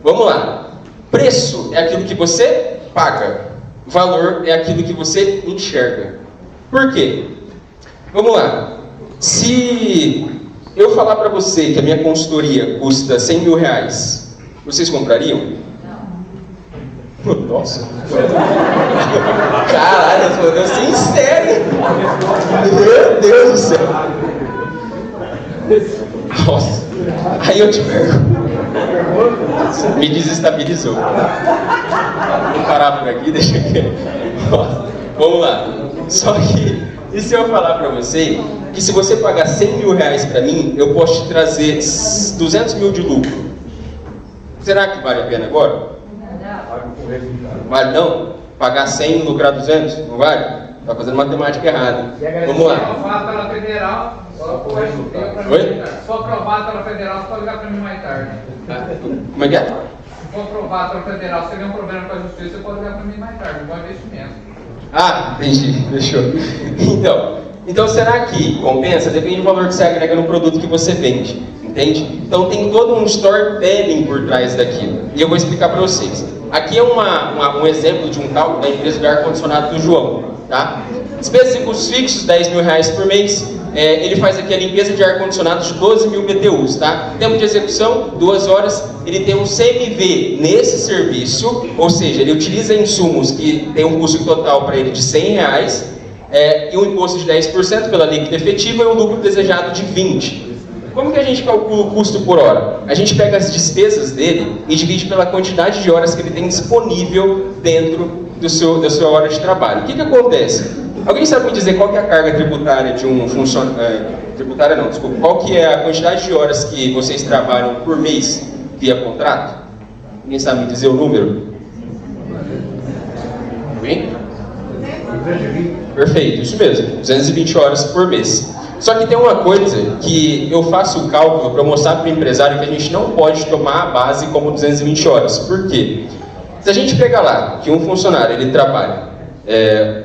[SPEAKER 2] Vamos lá. Preço é aquilo que você paga. Valor é aquilo que você enxerga. Por quê? Vamos lá. Se eu falar para você que a minha consultoria custa R$100 mil, vocês comprariam? Nossa. Caralho, respondeu sincero. Meu Deus do céu. Nossa. Aí eu te pergunto. Me desestabilizou. Vou parar por aqui, deixa aqui. Vamos lá. Só que, e se eu falar para você que se você pagar R$100 mil para mim, eu posso te trazer 200 mil de lucro? Será que vale a pena agora? Vale não? Pagar 100 e lucrar 200? Não vale? Está fazendo matemática errada. Vamos lá.
[SPEAKER 3] Se for aprovado pela federal, se for aprovado pela federal, você pode ligar para mim mais tarde.
[SPEAKER 2] Como é que é?
[SPEAKER 3] Se for aprovado pela federal, se você tem um problema com a justiça, você pode ligar para mim mais tarde. Não vai ver isso mesmo.
[SPEAKER 2] Ah, entendi. Fechou. Então será que compensa? Depende do valor que você agrega no produto que você vende. Entende? Então tem todo um storytelling por trás daquilo. E eu vou explicar para vocês. Aqui é um exemplo de um cálculo da empresa de ar-condicionado do João. Tá? Despesas e custos fixos, R$10 mil por mês. ele faz aqui a limpeza de ar-condicionado de 12.000 BTUs, tá? Tempo de execução, 2 horas. Ele tem um CMV nesse serviço, ou seja, ele utiliza insumos que tem um custo total para ele de R$100, e um imposto de 10% pela líquida efetiva e um lucro desejado de 20%. Como que a gente calcula o custo por hora? A gente pega as despesas dele e divide pela quantidade de horas que ele tem disponível dentro da sua hora de trabalho. O que acontece? Alguém sabe me dizer qual que é a carga tributária de um funcionário? Tributária não, desculpa. Qual que é a quantidade de horas que vocês trabalham por mês via contrato? Alguém sabe me dizer o número? Alguém? Perfeito, isso mesmo. 220 horas por mês. Só que tem uma coisa que eu faço o cálculo para mostrar para o empresário que a gente não pode tomar a base como 220 horas. Por quê? Se a gente pegar lá que um funcionário ele trabalha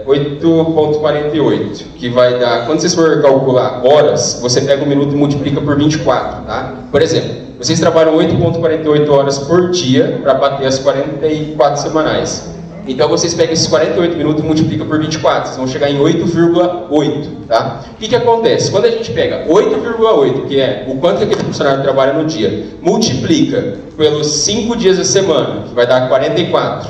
[SPEAKER 2] 8,48, que vai dar, quando vocês for calcular horas, você pega um minuto e multiplica por 24, tá? Por exemplo, vocês trabalham 8,48 horas por dia para bater as 44 semanais. Então vocês pegam esses 48 minutos e multiplicam por 24, vocês vão chegar em 8,8, tá? O que acontece? Quando a gente pega 8,8, que é o quanto que aquele funcionário trabalha no dia, multiplica pelos 5 dias da semana, que vai dar 44,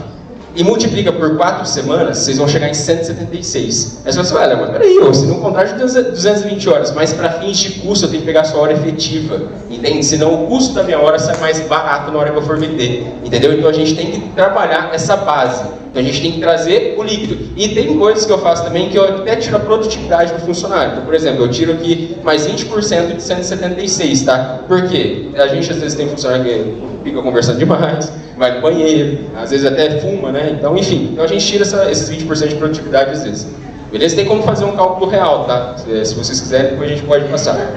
[SPEAKER 2] e multiplica por 4 semanas, vocês vão chegar em 176. Aí você fala assim, olha, mas peraí, você não contrata 220 horas, mas para fins de custo eu tenho que pegar a sua hora efetiva, entende? Senão o custo da minha hora sai mais barato na hora que eu for vender, entendeu? Então a gente tem que trabalhar essa base, então a gente tem que trazer o líquido. E tem coisas que eu faço também que eu até tiro a produtividade do funcionário. Então, por exemplo, eu tiro aqui mais 20% de 176, tá? Por quê? A gente às vezes tem funcionário que fica conversando demais, vai no banheiro, às vezes até fuma, né? Então, enfim, então a gente tira esses 20% de produtividade às vezes. Beleza? Tem como fazer um cálculo real, tá? Se vocês quiserem, depois a gente pode passar.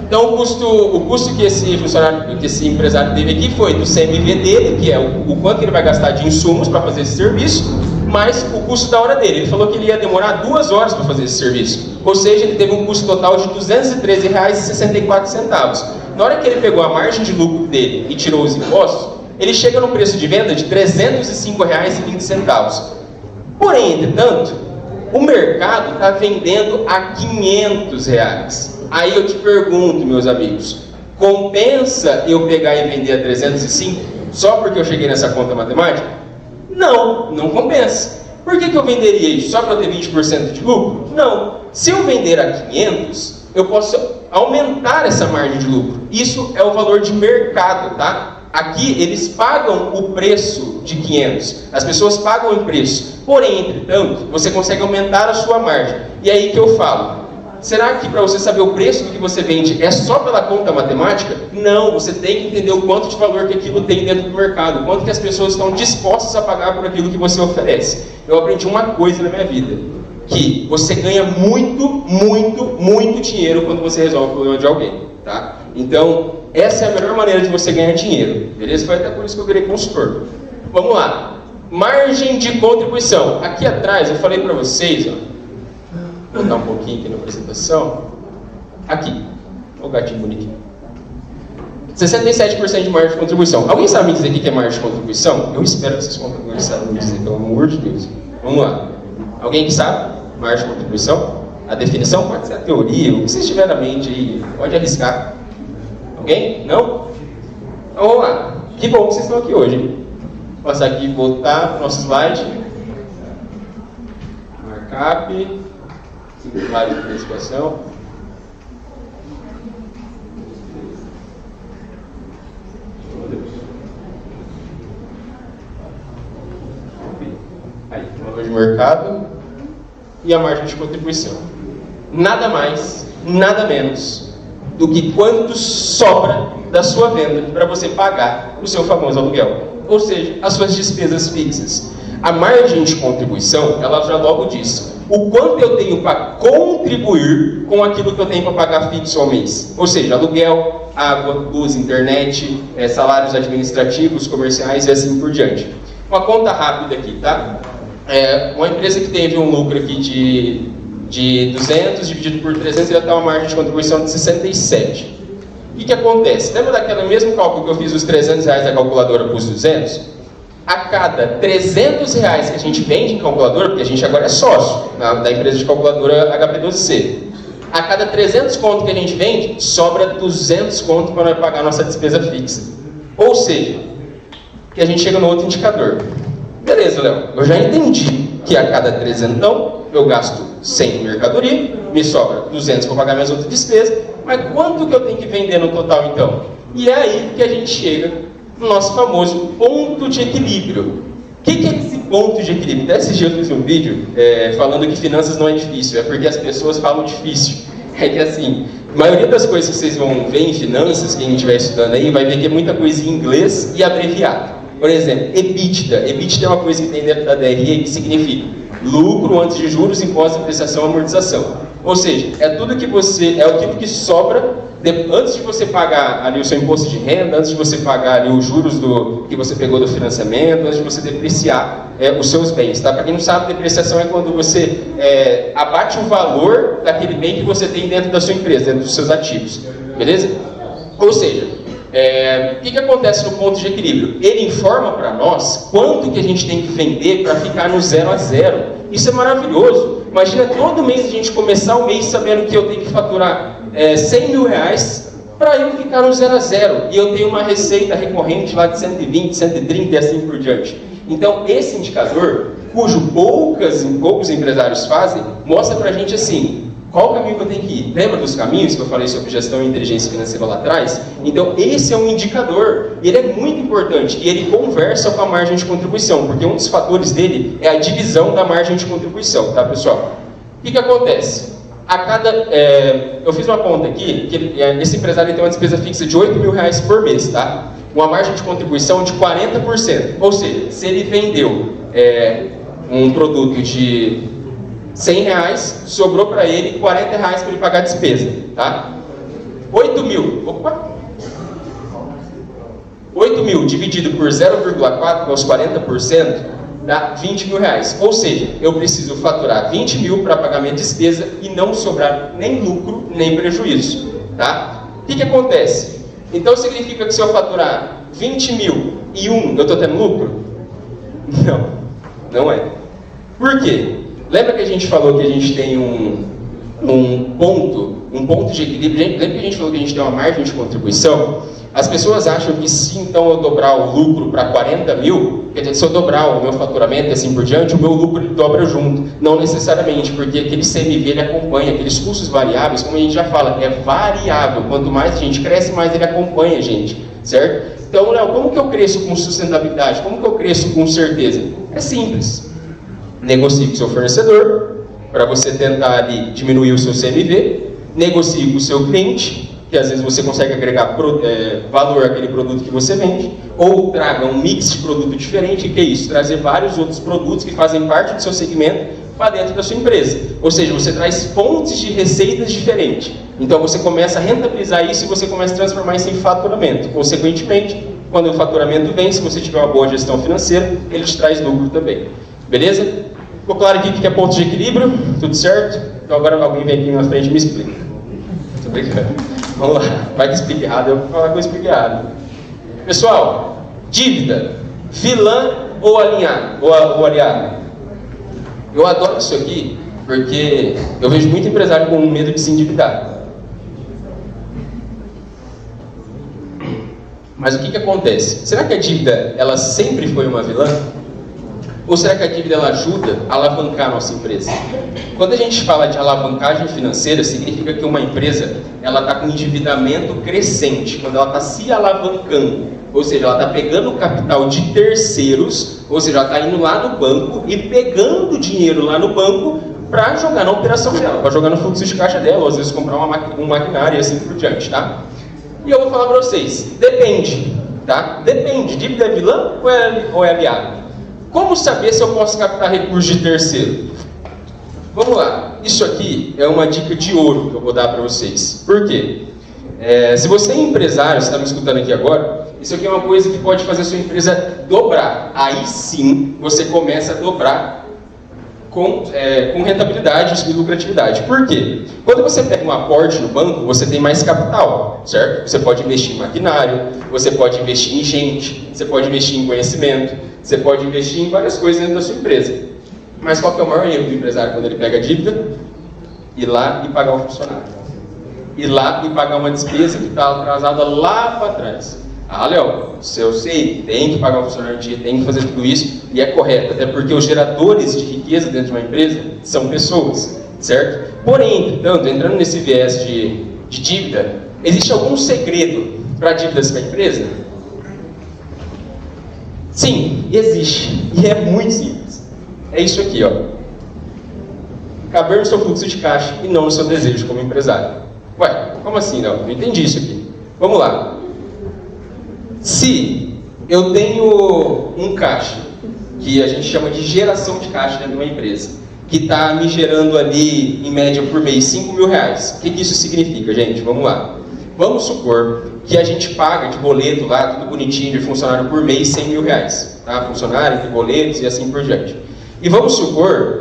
[SPEAKER 2] Então, o custo que esse funcionário, que esse empresário teve aqui foi do CMV dele, que é o quanto ele vai gastar de insumos para fazer esse serviço, mais o custo da hora dele. Ele falou que ele ia demorar 2 horas para fazer esse serviço. Ou seja, ele teve um custo total de R$ 213,64. Na hora que ele pegou a margem de lucro dele e tirou os impostos, ele chega no preço de venda de R$ 305,20. Porém, entretanto, o mercado está vendendo a R$ 500. Aí eu te pergunto, meus amigos, compensa eu pegar e vender a 305 só porque eu cheguei nessa conta matemática? Não, não compensa. Por que eu venderia isso? Só para eu ter 20% de lucro? Não. Se eu vender a 500, eu posso aumentar essa margem de lucro. Isso é o valor de mercado, tá? Aqui eles pagam o preço de 500. As pessoas pagam o preço. Porém, entretanto, você consegue aumentar a sua margem. E aí que eu falo, será que para você saber o preço do que você vende é só pela conta matemática? Não, você tem que entender o quanto de valor que aquilo tem dentro do mercado, o quanto que as pessoas estão dispostas a pagar por aquilo que você oferece. Eu aprendi uma coisa na minha vida, que você ganha muito, muito, muito dinheiro quando você resolve o problema de alguém, tá? Então, essa é a melhor maneira de você ganhar dinheiro, beleza? Foi até por isso que eu virei consultor. Vamos lá. Margem de contribuição. Aqui atrás eu falei para vocês, ó, vou botar um pouquinho aqui na apresentação. Aqui. Olha o gatinho bonitinho. 67% de margem de contribuição. Alguém sabe me dizer o que é margem de contribuição? Eu espero que vocês saibam me dizer, pelo amor de Deus. Vamos lá. Alguém que sabe? Margem de contribuição? A definição pode ser a teoria, o que vocês tiverem na mente aí, pode arriscar. Alguém? Não? Então vamos lá. Que bom que vocês estão aqui hoje. Vou passar aqui e voltar para o nosso slide. Markup. Slide de participação. Aí, o valor de mercado e a margem de contribuição. Nada mais, nada menos do que quanto sobra da sua venda para você pagar o seu famoso aluguel, ou seja, as suas despesas fixas. A margem de contribuição, ela já logo diz o quanto eu tenho para contribuir com aquilo que eu tenho para pagar fixo ao mês. Ou seja, aluguel, água, luz, internet, salários administrativos, comerciais e assim por diante. Uma conta rápida aqui, tá? Uma empresa que teve um lucro aqui de 200 dividido por 300, já está uma margem de contribuição de 67. O que acontece? Lembra daquele mesmo cálculo que eu fiz os R$300 da calculadora para os 200? A cada R$300 que a gente vende em calculadora, porque a gente agora é sócio da empresa de calculadora HP12C, a cada 300 conto que a gente vende, sobra 200 conto para nós pagar a nossa despesa fixa. Ou seja, que a gente chega no outro indicador. Beleza, Léo, eu já entendi que a cada 300 eu gasto 100 em mercadoria, me sobra 200 para pagar minhas outras despesas, mas quanto que eu tenho que vender no total então? E é aí que a gente chega no nosso famoso ponto de equilíbrio. O que é esse ponto de equilíbrio? Até esse dia eu fiz um vídeo falando que finanças não é difícil, é porque as pessoas falam difícil. É que assim, a maioria das coisas que vocês vão ver em finanças, quem estiver estudando aí, vai ver que é muita coisa em inglês e abreviado. Por exemplo, EBITDA. EBITDA é uma coisa que tem dentro da DRE que significa lucro antes de juros, impostos, depreciação e amortização. Ou seja, é tudo que aquilo que sobra antes de você pagar ali o seu imposto de renda, antes de você pagar ali os juros que você pegou do financiamento, antes de você depreciar os seus bens, tá? Para quem não sabe, depreciação é quando você abate o valor daquele bem que você tem dentro da sua empresa, dentro dos seus ativos, beleza? Ou seja, o que acontece no ponto de equilíbrio? Ele informa para nós quanto que a gente tem que vender para ficar no 0 a 0. Isso é maravilhoso. Imagina todo mês a gente começar o mês sabendo que eu tenho que faturar 100 mil reais para eu ficar no 0 a 0. E eu tenho uma receita recorrente lá de 120, 130 e assim por diante. Então, esse indicador, cujo poucos empresários fazem, mostra para a gente assim, qual o caminho que eu tenho que ir? Lembra dos caminhos que eu falei sobre gestão e inteligência financeira lá atrás? Então, esse é um indicador, e ele é muito importante, e ele conversa com a margem de contribuição, porque um dos fatores dele é a divisão da margem de contribuição, tá, pessoal? O que acontece? Eu fiz uma conta aqui, que esse empresário tem uma despesa fixa de 8 mil reais por mês, tá? Uma margem de contribuição de 40%, ou seja, se ele vendeu um produto de 100 reais, sobrou para ele 40 reais para ele pagar a despesa, tá? 8 mil dividido por 0,4, que é os 40%, dá 20 mil reais. Ou seja, eu preciso faturar 20 mil para pagar minha despesa e não sobrar nem lucro, nem prejuízo, tá? O que acontece? Então significa que se eu faturar 20 mil e eu estou tendo lucro? Não, não é. Por quê? Lembra que a gente falou que a gente tem um ponto de equilíbrio? Lembra que a gente falou que a gente tem uma margem de contribuição? As pessoas acham que se então eu dobrar o lucro para 40 mil, quer dizer, se eu dobrar o meu faturamento e assim por diante, o meu lucro ele dobra junto. Não necessariamente, porque aquele CMV ele acompanha, aqueles custos variáveis, como a gente já fala, é variável. Quanto mais a gente cresce, mais ele acompanha a gente, certo? Então, Léo, como que eu cresço com sustentabilidade? Como que eu cresço com certeza? É simples. Negocie com o seu fornecedor, para você tentar ali diminuir o seu CMV. Negocie com o seu cliente, que às vezes você consegue agregar valor àquele produto que você vende. Ou traga um mix de produto diferente, que é isso? Trazer vários outros produtos que fazem parte do seu segmento para dentro da sua empresa. Ou seja, você traz fontes de receitas diferentes. Então você começa a rentabilizar isso e você começa a transformar isso em faturamento. Consequentemente, quando o faturamento vem, se você tiver uma boa gestão financeira, ele te traz lucro também. Beleza? Ficou claro aqui o que é ponto de equilíbrio? Tudo certo? Então agora alguém vem aqui na frente e me explica. Tô brincando. Vamos lá. Vai que explica errado, eu vou falar que eu explico errado. Pessoal, dívida, vilã ou alinhado? Ou aliado? Eu adoro isso aqui porque eu vejo muito empresário com medo de se endividar. Mas o que acontece? Será que a dívida ela sempre foi uma vilã? Ou será que a dívida ela ajuda a alavancar a nossa empresa? Quando a gente fala de alavancagem financeira, significa que uma empresa ela está com endividamento crescente, quando ela está se alavancando, ou seja, ela está pegando o capital de terceiros, ou seja, ela está indo lá no banco e pegando dinheiro lá no banco para jogar na operação dela, para jogar no fluxo de caixa dela, ou às vezes comprar um maquinário e assim por diante, tá? E eu vou falar para vocês, depende, tá? Depende, dívida é vilã ou é aliado? Como saber se eu posso captar recursos de terceiro? Vamos lá, isso aqui é uma dica de ouro que eu vou dar para vocês. Por quê? Se você é empresário, você está me escutando aqui agora, isso aqui é uma coisa que pode fazer a sua empresa dobrar. Aí sim, você começa a dobrar com rentabilidade e lucratividade. Por quê? Quando você pega um aporte no banco, você tem mais capital, certo? Você pode investir em maquinário, você pode investir em gente, você pode investir em conhecimento, você pode investir em várias coisas dentro da sua empresa. Mas qual que é o maior erro do empresário quando ele pega a dívida? Ir lá e pagar o funcionário. Ir lá e pagar uma despesa que está atrasada lá para trás. Ah, Léo, se eu sei, tem que pagar o funcionário em dia, tem que fazer tudo isso, e é correto, até porque os geradores de riqueza dentro de uma empresa são pessoas, certo? Porém, entretanto, entrando nesse viés de dívida, existe algum segredo para dívidas com a empresa? Sim, existe, e é muito simples. É isso aqui, ó. Caber no seu fluxo de caixa e não no seu desejo como empresário. Ué, como assim, não entendi isso aqui. Vamos lá. Se eu tenho um caixa, que a gente chama de geração de caixa dentro de uma empresa, que está me gerando ali, em média por mês, 5 mil reais. O que isso significa, gente? Vamos lá. Vamos supor que a gente paga de boleto lá, tudo bonitinho, de funcionário por mês, 100 mil reais. Tá? Funcionário, de boletos e assim por diante. E vamos supor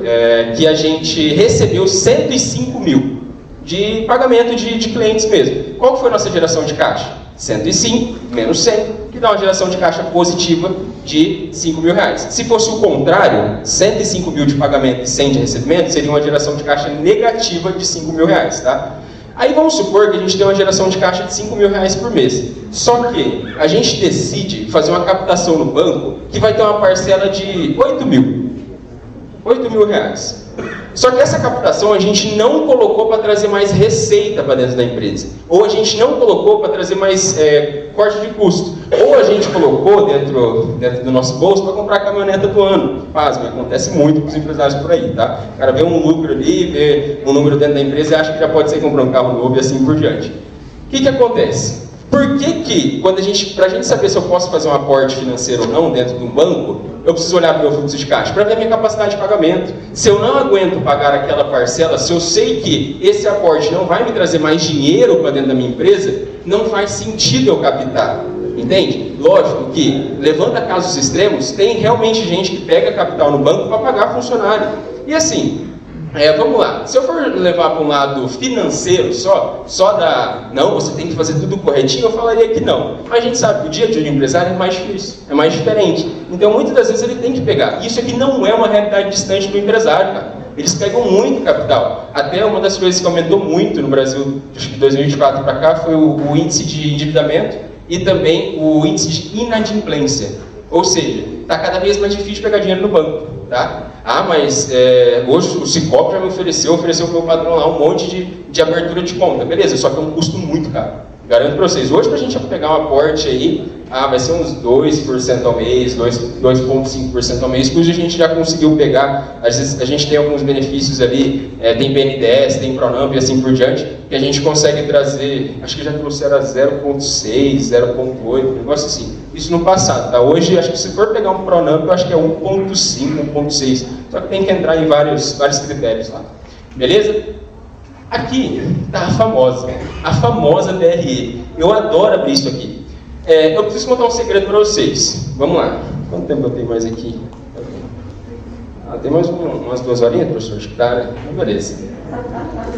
[SPEAKER 2] que a gente recebeu 105 mil de pagamento de clientes mesmo. Qual foi a nossa geração de caixa? 105 menos 100, que dá uma geração de caixa positiva de 5 mil reais. Se fosse o contrário, 105 mil de pagamento e 100 de recebimento, seria uma geração de caixa negativa de 5 mil reais, tá? Aí vamos supor que a gente tem uma geração de caixa de 5 mil reais por mês. Só que a gente decide fazer uma captação no banco que vai ter uma parcela de 8 mil reais. Só que essa captação a gente não colocou para trazer mais receita para dentro da empresa. Ou a gente não colocou para trazer mais corte de custo. Ou a gente colocou dentro do nosso bolso para comprar a caminhoneta do ano. Pasme, acontece muito com os empresários por aí, tá? O cara vê um lucro ali, vê um número dentro da empresa e acha que já pode sair comprar um carro novo e assim por diante. O que acontece? Por que para a gente saber se eu posso fazer um aporte financeiro ou não dentro de um banco, eu preciso olhar para o meu fluxo de caixa, para ver a minha capacidade de pagamento. Se eu não aguento pagar aquela parcela, se eu sei que esse aporte não vai me trazer mais dinheiro para dentro da minha empresa, não faz sentido eu captar. Entende? Lógico que, levando a casos extremos, tem realmente gente que pega capital no banco para pagar funcionário. E assim, vamos lá, se eu for levar para um lado financeiro só não, você tem que fazer tudo corretinho, eu falaria que não. Mas a gente sabe que o dia a dia do empresário é mais difícil, é mais diferente. Então muitas das vezes ele tem que pegar. Isso aqui não é uma realidade distante do empresário, cara. Eles pegam muito capital. Até uma das coisas que aumentou muito no Brasil de 2024 para cá foi o índice de endividamento e também o índice de inadimplência. Ou seja, está cada vez mais difícil pegar dinheiro no banco, tá? Ah, mas hoje o Cicobi já me ofereceu para o meu patrão lá um monte de abertura de conta. Beleza, só que é um custo muito caro. Garanto para vocês, hoje para a gente pegar um aporte aí, vai ser uns 2% ao mês, 2,5% ao mês, cujo a gente já conseguiu pegar. Às vezes a gente tem alguns benefícios ali, tem BNDES, tem Pronamp e assim por diante, que a gente consegue trazer, acho que já trouxeram a 0,6, 0,8, um negócio assim. Isso no passado, tá? Hoje, acho que se for pegar um Pronamp, eu acho que é 1,5, 1,6. Só que tem que entrar em vários critérios lá. Beleza? Aqui está a famosa DRE. Eu adoro abrir isso aqui. Eu preciso contar um segredo para vocês. Vamos lá. Quanto tempo eu tenho mais aqui? Tem mais umas 2 horinhas, professor? Acho que tá, né? Beleza.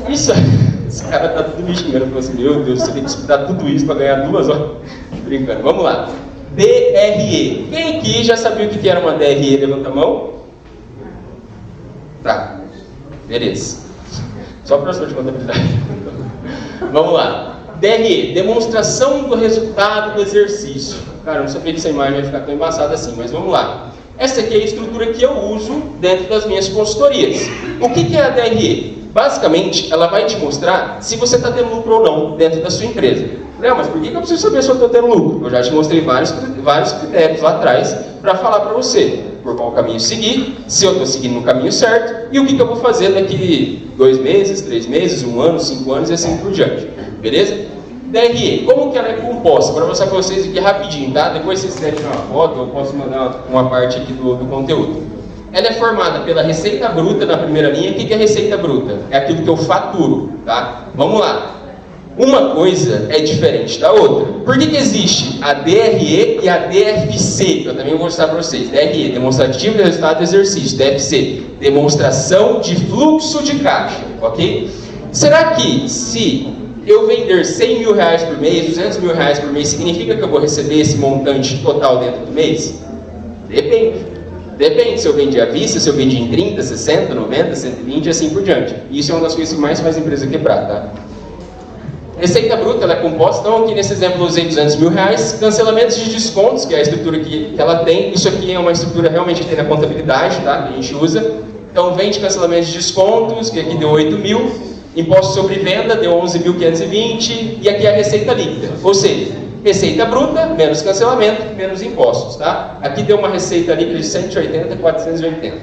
[SPEAKER 2] Isso, esse cara tá tudo me xingando. Falou assim, meu Deus, você tem que estudar tudo isso para ganhar 2 horas. Brincando. Vamos lá. DRE. Quem aqui já sabia o que era uma DRE? Levanta a mão. Tá. Beleza. Só professor de contabilidade. Vamos lá. DRE, demonstração do resultado do exercício. Cara, eu não sabia que essa imagem ia ficar tão embaçada assim, mas vamos lá. Essa aqui é a estrutura que eu uso dentro das minhas consultorias. O que é a DRE? Basicamente, ela vai te mostrar se você está tendo lucro ou não dentro da sua empresa. Léo, mas por que eu preciso saber se eu estou tendo lucro? Eu já te mostrei vários critérios lá atrás para falar para você por qual caminho seguir, se eu estou seguindo no caminho certo e o que eu vou fazer daqui 2 meses, 3 meses, 1 ano, 5 anos e assim por diante. Beleza? DRE, como que ela é composta? Para mostrar para vocês aqui rapidinho, tá? Depois vocês quiserem tirar uma foto, eu posso mandar uma parte aqui do conteúdo. Ela é formada pela receita bruta na primeira linha. O que é receita bruta? É aquilo que eu faturo, tá? Vamos lá. Uma coisa é diferente da outra. Por que existe a DRE e a DFC? Eu também vou mostrar para vocês. DRE, demonstrativo de resultado do exercício. DFC, demonstração de fluxo de caixa, ok? Será que se eu vender 100 mil reais por mês, 200 mil reais por mês, significa que eu vou receber esse montante total dentro do mês? Depende. Depende se eu vendi à vista, se eu vendi em 30, 60, 90, 120 e assim por diante. Isso é uma das coisas que mais faz a empresa quebrar, tá? Receita bruta, ela é composta, então aqui nesse exemplo eu usei R$200 mil, cancelamentos de descontos, que é a estrutura que ela tem, isso aqui é uma estrutura realmente que tem na contabilidade, tá? Que a gente usa. Então vende cancelamentos de descontos, que aqui deu 8 mil, imposto sobre venda deu 11.520 e aqui é a receita líquida, ou seja, receita bruta, menos cancelamento, menos impostos, tá? Aqui deu uma receita líquida de 180 e 480.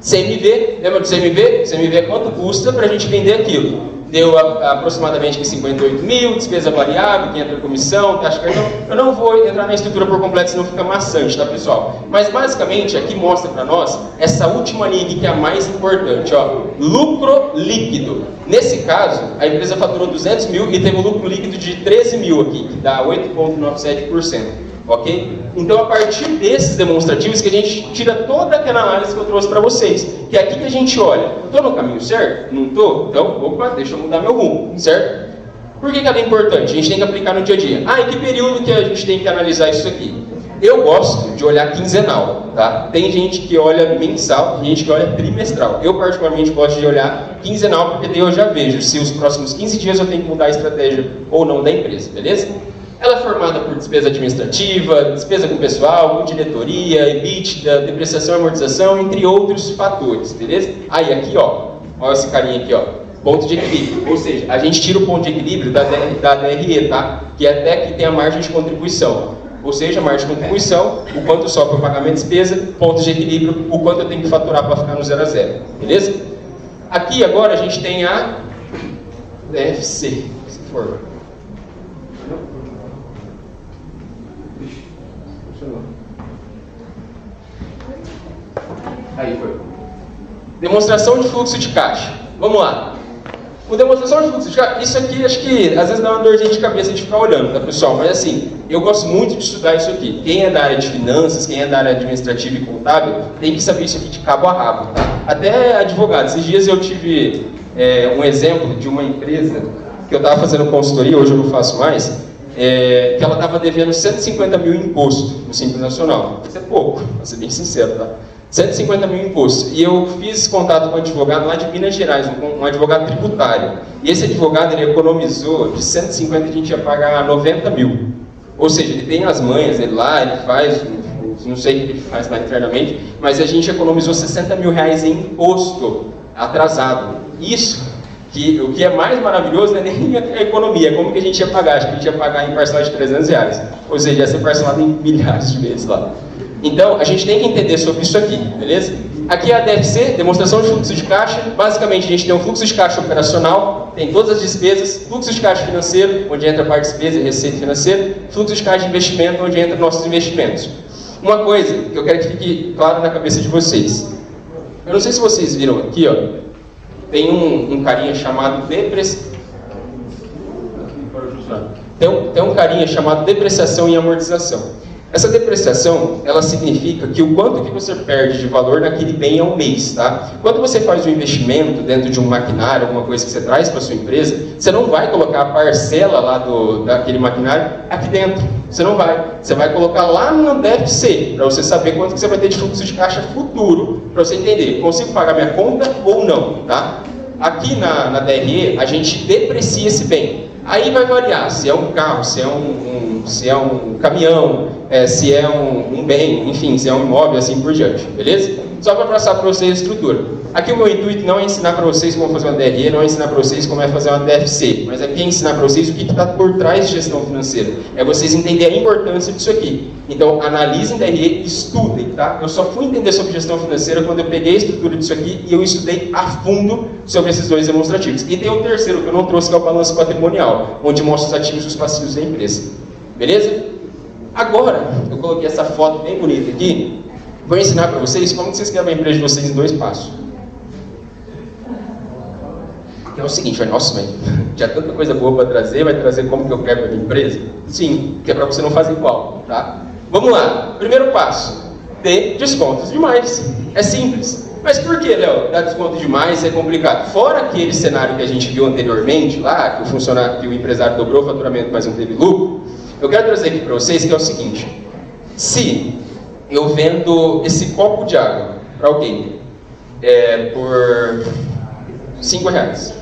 [SPEAKER 2] CMV, lembra do CMV? CMV é quanto custa para a gente vender aquilo. Deu aproximadamente 58 mil, despesa variável, que entra comissão, taxa de cartão. Eu não vou entrar na estrutura por completo, senão fica maçante, tá, pessoal? Mas basicamente aqui mostra para nós essa última linha aqui que é a mais importante, ó, lucro líquido. Nesse caso, a empresa faturou 200 mil e teve um lucro líquido de 13 mil aqui, que dá 8,97%. Ok? Então, a partir desses demonstrativos que a gente tira toda aquela análise que eu trouxe para vocês, que é aqui que a gente olha, estou no caminho certo? Não estou? Então, opa, deixa eu mudar meu rumo, certo? Por que ela é importante? A gente tem que aplicar no dia a dia. Em que período que a gente tem que analisar isso aqui? Eu gosto de olhar quinzenal, tá? Tem gente que olha mensal, tem gente que olha trimestral. Eu particularmente gosto de olhar quinzenal, porque daí eu já vejo se os próximos 15 dias eu tenho que mudar a estratégia ou não da empresa, beleza? Ela é formada por despesa administrativa, despesa com pessoal, com diretoria, EBITDA, depreciação e amortização, entre outros fatores, beleza? Aí aqui, ó esse carinha aqui, ó, ponto de equilíbrio. Ou seja, a gente tira o ponto de equilíbrio da DRE, tá? Que é até que tem a margem de contribuição. Ou seja, a margem de contribuição, o quanto só para o pagamento de despesa, ponto de equilíbrio, o quanto eu tenho que faturar para ficar no 0 a 0, beleza? Aqui agora a gente tem a DFC, se for. Aí foi. Demonstração de fluxo de caixa. Vamos lá. Com demonstração de fluxo de caixa, isso aqui acho que às vezes dá uma dorzinha de cabeça de ficar olhando, tá, pessoal? Mas assim, eu gosto muito de estudar isso aqui. Quem é da área de finanças, quem é da área administrativa e contábil, tem que saber isso aqui de cabo a rabo, tá? Até advogado. Esses dias eu tive um exemplo de uma empresa que eu estava fazendo consultoria, hoje eu não faço mais, que ela estava devendo 150 mil em imposto no Simples Nacional. Isso é pouco, vou ser bem sincero, tá? 150 mil em imposto. E eu fiz contato com um advogado lá de Minas Gerais, um advogado tributário. E esse advogado, ele economizou de 150, a gente ia pagar 90 mil. Ou seja, ele tem as manhas dele lá, ele faz, não sei o que ele faz lá internamente, mas a gente economizou 60 mil reais em imposto atrasado. Isso, o que é mais maravilhoso não é nem a economia, é como que a gente ia pagar. Acho que a gente ia pagar em parcela de 300 reais. Ou seja, ia ser parcelado em milhares de vezes lá. Então, a gente tem que entender sobre isso aqui, beleza? Aqui é a DFC, demonstração de fluxo de caixa. Basicamente, a gente tem um fluxo de caixa operacional, tem todas as despesas, fluxo de caixa financeiro, onde entra a parte de despesa e receita financeira, fluxo de caixa de investimento, onde entra nossos investimentos. Uma coisa que eu quero que fique claro na cabeça de vocês. Eu não sei se vocês viram aqui, ó, tem um carinha chamado tem um carinha chamado depreciação e amortização. Essa depreciação, ela significa que o quanto que você perde de valor naquele bem ao mês, tá? Quando você faz um investimento dentro de um maquinário, alguma coisa que você traz para sua empresa, você não vai colocar a parcela lá daquele maquinário aqui dentro. Você não vai. Você vai colocar lá no DFC, para você saber quanto que você vai ter de fluxo de caixa futuro, para você entender, consigo pagar minha conta ou não, tá? Aqui na DRE, a gente deprecia esse bem. Aí vai variar se é um carro, se é um caminhão, se é um bem, enfim, se é um imóvel, assim por diante, beleza? Só para passar para vocês a estrutura. Aqui o meu intuito não é ensinar para vocês como fazer uma DRE, não é ensinar para vocês como é fazer uma DFC, mas aqui é ensinar para vocês o que está por trás de gestão financeira. É vocês entenderem a importância disso aqui. Então, analisem DRE, estudem, tá? Eu só fui entender sobre gestão financeira quando eu peguei a estrutura disso aqui e eu estudei a fundo sobre esses dois demonstrativos. E tem o terceiro que eu não trouxe, que é o balanço patrimonial, onde mostra os ativos e os passivos da empresa. Beleza? Agora, eu coloquei essa foto bem bonita aqui. Vou ensinar para vocês como vocês querem a empresa de vocês em 2 passos. Que é o seguinte, nossa, mas tinha tanta coisa boa para trazer, vai trazer como que eu quero para a minha empresa? Sim, que é para você não fazer igual, tá? Vamos lá, primeiro passo, ter descontos demais. É simples. Mas por que, Léo, dar desconto demais é complicado? Fora aquele cenário que a gente viu anteriormente, lá, que o empresário dobrou o faturamento, mas não teve lucro, eu quero trazer aqui para vocês que é o seguinte, se eu vendo esse copo de água para alguém por R$5.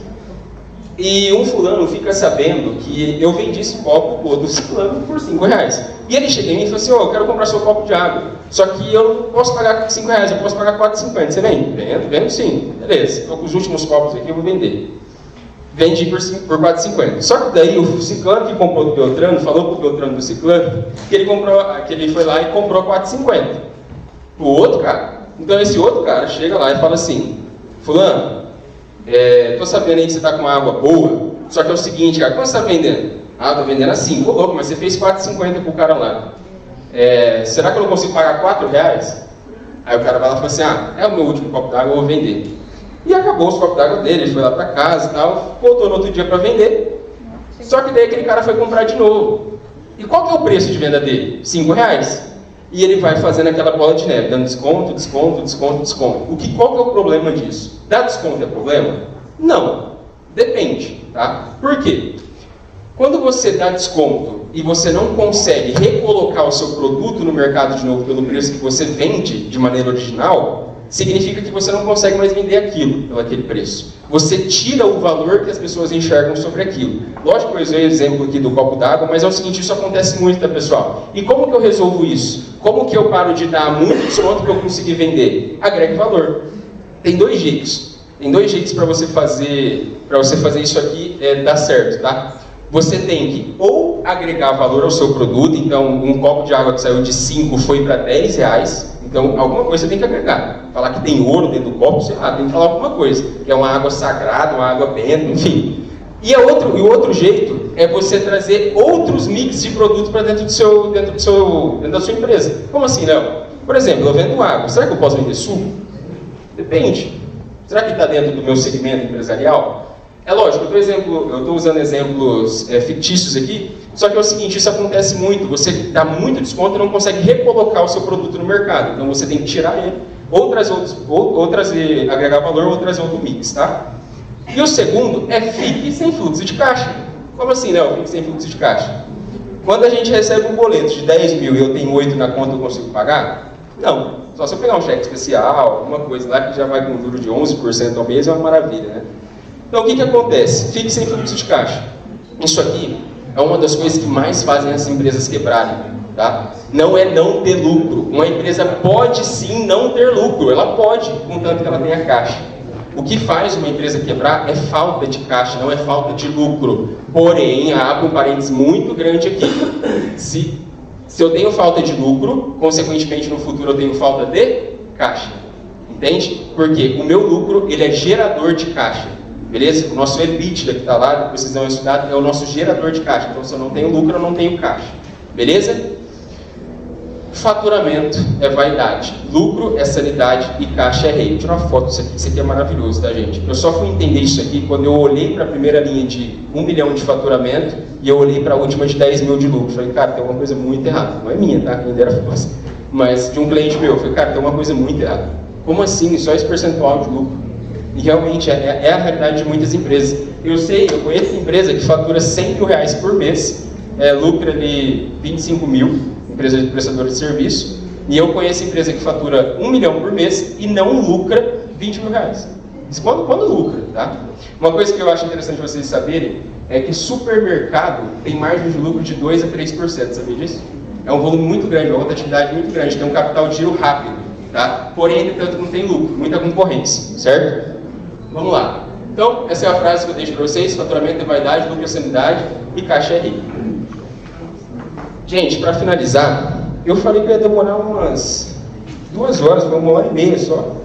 [SPEAKER 2] E um fulano fica sabendo que eu vendi esse copo do fulano por R$5. E ele chega em mim e fala assim, eu quero comprar seu copo de água. Só que eu não posso pagar R$5, eu posso pagar R$4,50. Você vende? Vendo sim. Beleza, estou com os últimos copos aqui, eu vou vender. Vendi por R$4,50. Só que daí o ciclano que comprou do Beltrano falou pro Beltrano do ciclano que ele foi lá e comprou R$4,50. O outro cara. Então esse outro cara chega lá e fala assim, fulano, tô sabendo aí que você tá com uma água boa, só que é o seguinte, cara, quanto você tá vendendo? Tô vendendo assim. Ô louco, mas você fez R$4,50 pro cara lá. Será que eu não consigo pagar R$4? Aí o cara vai lá e fala assim, é o meu último copo d'água, eu vou vender. E acabou os copos d'água dele, ele foi lá para casa e tal, voltou no outro dia para vender. Só que daí aquele cara foi comprar de novo. E qual que é o preço de venda dele? R$5. E ele vai fazendo aquela bola de neve, dando desconto, desconto, desconto, desconto. Qual que é o problema disso? Dar desconto é problema? Não. Depende, tá? Por quê? Quando você dá desconto e você não consegue recolocar o seu produto no mercado de novo pelo preço que você vende de maneira original, significa que você não consegue mais vender aquilo pelo aquele preço. Você tira o valor que as pessoas enxergam sobre aquilo. Lógico que eu usei o exemplo aqui do copo d'água, mas é o seguinte, isso acontece muito, tá, pessoal? E como que eu resolvo isso? Como que eu paro de dar muito desconto para eu conseguir vender? Agregue valor. Tem dois jeitos. Tem dois jeitos para você fazer isso aqui dar certo, tá? Você tem que ou agregar valor ao seu produto, então um copo de água que saiu de 5 foi para R$10, então alguma coisa você tem que agregar. Falar que tem ouro dentro do copo, sei lá, tem que falar alguma coisa, que é uma água sagrada, uma água benta, enfim. E o outro jeito é você trazer outros mix de produto para dentro da sua empresa. Como assim, Léo? Por exemplo, eu vendo água, será que eu posso vender suco? Depende. Será que está dentro do meu segmento empresarial? É lógico, eu estou usando exemplos fictícios aqui, só que é o seguinte, isso acontece muito, você dá muito desconto e não consegue recolocar o seu produto no mercado, então você tem que tirar ele, ou trazer, agregar valor, ou trazer outro mix, tá? E o segundo é fique sem fluxo de caixa. Como assim, Léo, fique sem fluxo de caixa? Quando a gente recebe um boleto de 10 mil e eu tenho 8 na conta, eu consigo pagar? Não, só se eu pegar um cheque especial, alguma coisa lá que já vai com um juro de 11% ao mês, é uma maravilha, né? Então, o que acontece? Fique sem fluxo de caixa. Isso aqui é uma das coisas que mais fazem as empresas quebrarem, tá? Não é não ter lucro. Uma empresa pode sim não ter lucro. Ela pode, contanto que ela tenha caixa. O que faz uma empresa quebrar é falta de caixa, não é falta de lucro. Porém, abre um parênteses muito grande aqui. Se eu tenho falta de lucro, consequentemente no futuro eu tenho falta de caixa. Entende? Porque o meu lucro, ele é gerador de caixa. Beleza? O nosso EBITDA que está lá, depois vocês dão uma estudada, é o nosso gerador de caixa. Então, se eu não tenho lucro, eu não tenho caixa. Beleza? Faturamento é vaidade. Lucro é sanidade e caixa é rei. Vou tirar uma foto disso aqui. Isso aqui é maravilhoso, tá, gente? Eu só fui entender isso aqui quando eu olhei para a primeira linha de 1 milhão de faturamento e eu olhei para a última de 10 mil de lucro. Falei, cara, tem uma coisa muito errada. Não é minha, tá? Quem dera fosse. Mas de um cliente meu. Falei, cara, tem uma coisa muito errada. Como assim? Só esse percentual de lucro? E realmente é a realidade de muitas empresas. Eu conheço empresa que fatura R$100 mil por mês, lucra de 25 mil, empresa de prestadora de serviço, e eu conheço empresa que fatura 1 milhão por mês e não lucra R$20 mil. Isso quando lucra, tá? Uma coisa que eu acho interessante vocês saberem é que supermercado tem margem de lucro de 2 a 3%, sabia disso? É um volume muito grande, uma rotatividade muito grande, tem um capital de giro rápido, tá? Porém, entretanto, não tem lucro, muita concorrência, certo? Vamos lá. Então, essa é a frase que eu deixo para vocês. Faturamento é vaidade, lucro é sanidade e caixa é rico. Gente, para finalizar, eu falei que ia demorar umas 2 horas, foi 1h30 só.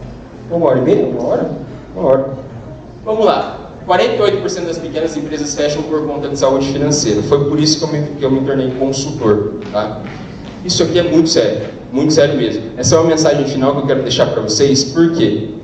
[SPEAKER 2] 1h30? 1 hora? 1 hora. Vamos lá. 48% das pequenas empresas fecham por conta de saúde financeira. Foi por isso que eu me tornei consultor. Tá? Isso aqui é muito sério mesmo. Essa é uma mensagem final que eu quero deixar para vocês, por quê?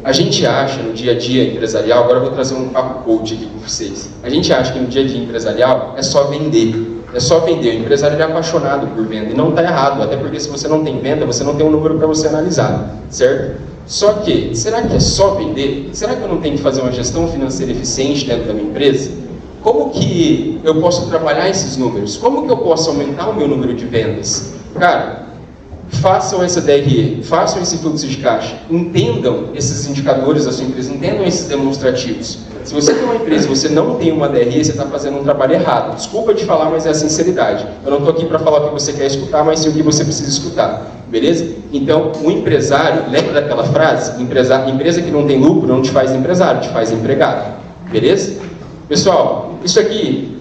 [SPEAKER 2] A gente acha no dia a dia empresarial, agora eu vou trazer um papo coach aqui com vocês. A gente acha que no dia a dia empresarial é só vender. É só vender. O empresário é apaixonado por venda. E não está errado. Até porque se você não tem venda, você não tem um número para você analisar. Certo? Só que, será que é só vender? Será que eu não tenho que fazer uma gestão financeira eficiente dentro da minha empresa? Como que eu posso trabalhar esses números? Como que eu posso aumentar o meu número de vendas? Cara, façam essa DRE, façam esse fluxo de caixa, entendam esses indicadores da sua empresa, entendam esses demonstrativos. Se você tem uma empresa e você não tem uma DRE, você está fazendo um trabalho errado. Desculpa te falar, mas é a sinceridade. Eu não estou aqui para falar o que você quer escutar, mas sim o que você precisa escutar. Beleza? Então, o empresário, lembra daquela frase? Empresa que não tem lucro não te faz empresário, te faz empregado. Beleza? Pessoal, isso aqui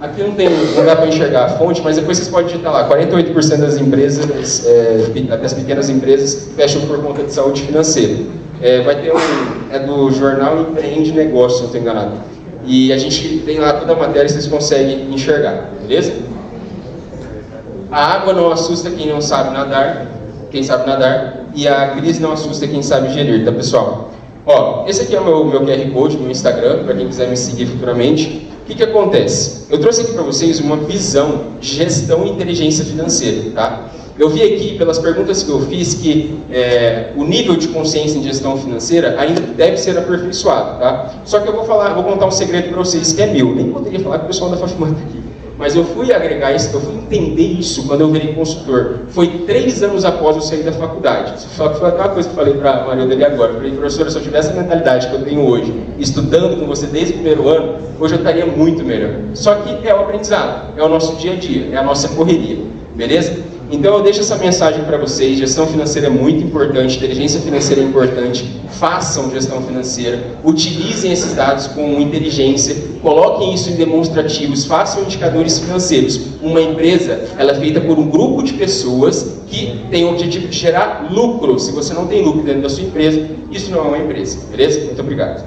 [SPEAKER 2] não dá para enxergar a fonte, mas depois vocês podem digitar lá, 48% das empresas, das pequenas empresas, fecham por conta de saúde financeira. Vai ter é do jornal Empreende Negócio, se não estou enganado. E a gente tem lá toda a matéria e vocês conseguem enxergar, beleza? A água não assusta quem não sabe nadar, e a crise não assusta quem sabe gerir, tá, pessoal? Ó, esse aqui é o meu QR Code no Instagram, para quem quiser me seguir futuramente. O que acontece? Eu trouxe aqui para vocês uma visão de gestão e inteligência financeira, tá? Eu vi aqui, pelas perguntas que eu fiz, que o nível de consciência em gestão financeira ainda deve ser aperfeiçoado, tá? Só que eu vou contar um segredo para vocês que é meu. Nem poderia falar que o pessoal da Fafimã está aqui. Mas eu fui agregar isso, eu fui entender isso quando eu virei consultor. Foi 3 anos após eu sair da faculdade. Só que foi até uma coisa que eu falei para a Maria dele agora. Eu falei, professora, se eu tivesse a mentalidade que eu tenho hoje, estudando com você desde o primeiro ano, hoje eu estaria muito melhor. Só que é o aprendizado, é o nosso dia a dia, é a nossa correria. Beleza? Então eu deixo essa mensagem para vocês, gestão financeira é muito importante, inteligência financeira é importante, façam gestão financeira, utilizem esses dados com inteligência, coloquem isso em demonstrativos, façam indicadores financeiros. Uma empresa, ela é feita por um grupo de pessoas que tem o objetivo de gerar lucro. Se você não tem lucro dentro da sua empresa, isso não é uma empresa, beleza? Muito obrigado.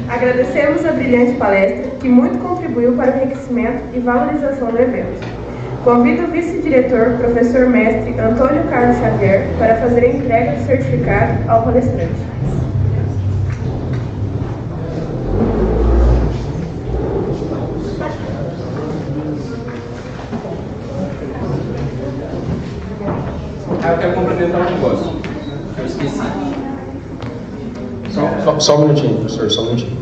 [SPEAKER 1] Agradecemos a brilhante palestra, que muito contribuiu para o enriquecimento e valorização do evento. Convido o vice-diretor, professor mestre Antônio Carlos Xavier, para fazer a entrega do certificado ao palestrante.
[SPEAKER 2] Eu quero complementar um negócio. Eu esqueci. Só um minutinho, professor, só um minutinho.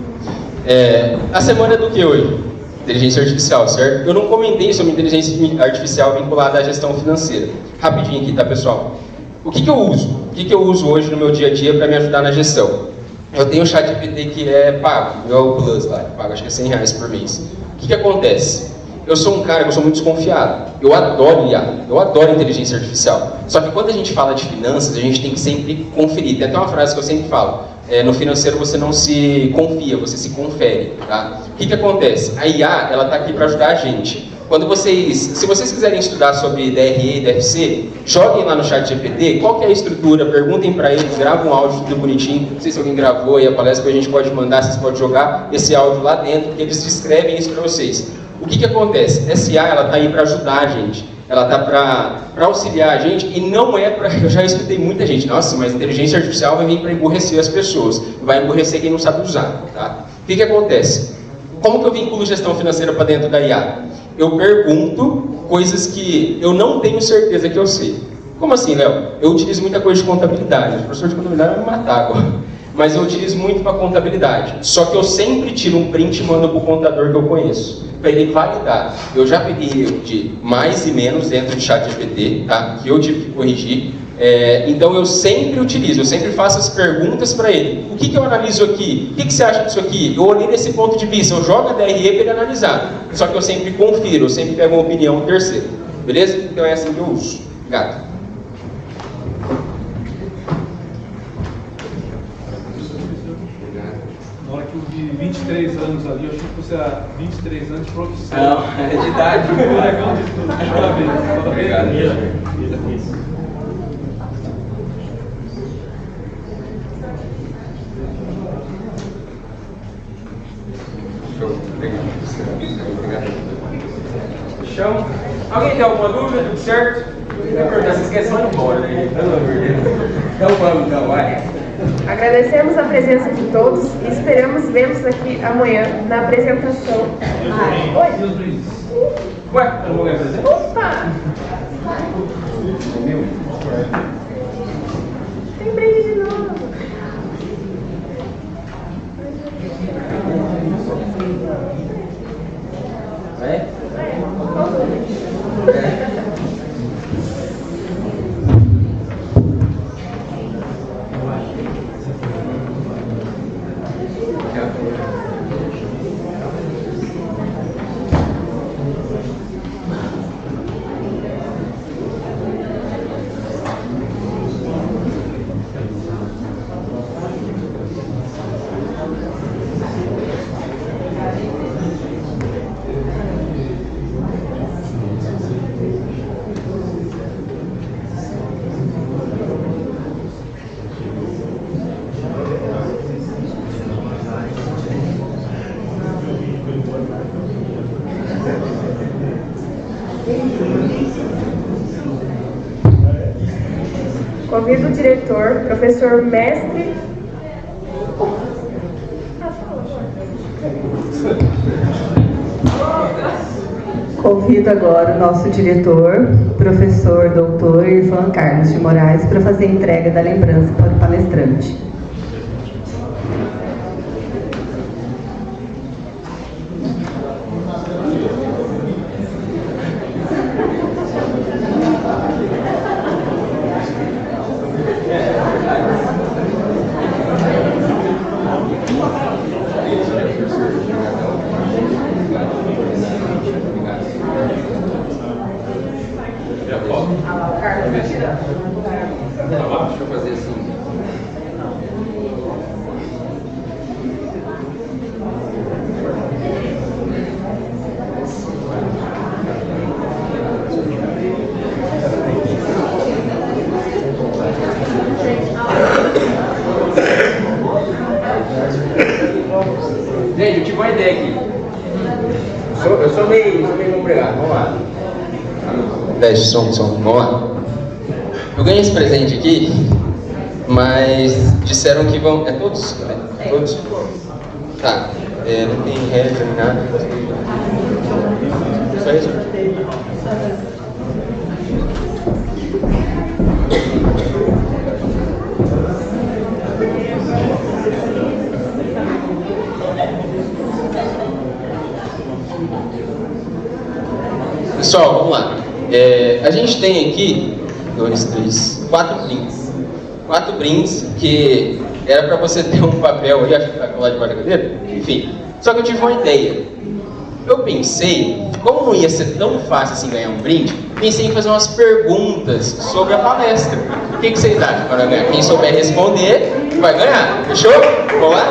[SPEAKER 2] A semana é do que hoje? Inteligência artificial, certo? Eu não comentei sobre inteligência artificial vinculada à gestão financeira. Rapidinho aqui, tá, pessoal? O que eu uso? O que eu uso hoje no meu dia a dia para me ajudar na gestão? Eu tenho o ChatGPT que é pago, é o Plus lá, pago acho que é R$100 por mês. O que acontece? Eu sou um cara que eu sou muito desconfiado. Eu adoro IA, eu adoro inteligência artificial. Só que quando a gente fala de finanças, a gente tem que sempre conferir. Tem até uma frase que eu sempre falo. No financeiro você não se confia, você se confere, tá? O que acontece? A IA, ela está aqui para ajudar a gente. Se vocês quiserem estudar sobre DRE e DFC, joguem lá no ChatGPT, qual que é a estrutura, perguntem para eles, gravam um áudio tudo bonitinho, não sei se alguém gravou aí a palestra, que a gente pode mandar, vocês podem jogar esse áudio lá dentro, que eles descrevem isso para vocês. O que acontece? Essa IA, ela está aí para ajudar a gente, ela está para auxiliar a gente, e não é para... Eu já escutei muita gente, nossa, mas a inteligência artificial vai vir para emburrecer as pessoas, vai emburrecer quem não sabe usar, tá? O que acontece? Como que eu vinculo gestão financeira para dentro da IA? Eu pergunto coisas que eu não tenho certeza que eu sei. Como assim, Léo? Eu utilizo muita coisa de contabilidade. O professor de contabilidade vai me matar agora. Mas eu utilizo muito para contabilidade. Só que eu sempre tiro um print e mando para o contador que eu conheço, para ele validar. Eu já peguei erro de mais e menos dentro de ChatGPT, tá? Que eu tive que corrigir. Então eu sempre utilizo, eu sempre faço as perguntas para ele. O que eu analiso aqui? O que você acha disso aqui? Eu olhei desse ponto de vista, eu jogo a DRE para ele analisar. Só que eu sempre confiro, eu sempre pego uma opinião terceira. Beleza? Então é assim que eu uso. Obrigado.
[SPEAKER 4] Na hora que eu vi 23 anos ali, eu achei que você era 23 anos de profissão.
[SPEAKER 2] Não, é de idade.
[SPEAKER 4] Legal de tudo. Parabéns.
[SPEAKER 2] Obrigado. chão. Alguém tem alguma dúvida? Tudo certo? Eu ia perguntar, vocês querem só ir embora, né? Pelo amor de Deus. Então vamos, então, vai.
[SPEAKER 1] Agradecemos a presença de todos e esperamos vê-los aqui amanhã na apresentação.
[SPEAKER 4] E os brindes?
[SPEAKER 2] Ué, eu não vou ganhar presente?
[SPEAKER 1] Opa! Tem brinde de novo.
[SPEAKER 2] É?
[SPEAKER 1] Convido o diretor, professor mestre.
[SPEAKER 5] Convido agora o nosso diretor, professor doutor Ivan Carlos de Moraes, para fazer a entrega da lembrança para o palestrante.
[SPEAKER 2] Deixa eu fazer assim. Gente, eu tive uma ideia aqui. Eu sou meio empregado, vamos lá. Teste, som, vamos lá. Eu ganhei esse presente aqui, mas disseram que vão... É todos? É todos? Tá, não tem regra nem nada. Só isso? Pessoal, vamos lá. A gente tem aqui 2, 3, 4 brindes. 4 brindes que era para você ter um papel aí, acho que tá colado debaixo da cadeira, enfim. Só que eu tive uma ideia. Eu pensei, como não ia ser tão fácil assim ganhar um brinde, pensei em fazer umas perguntas sobre a palestra. O que vocês acham para ganhar? Quem souber responder, vai ganhar. Fechou? Vamos lá?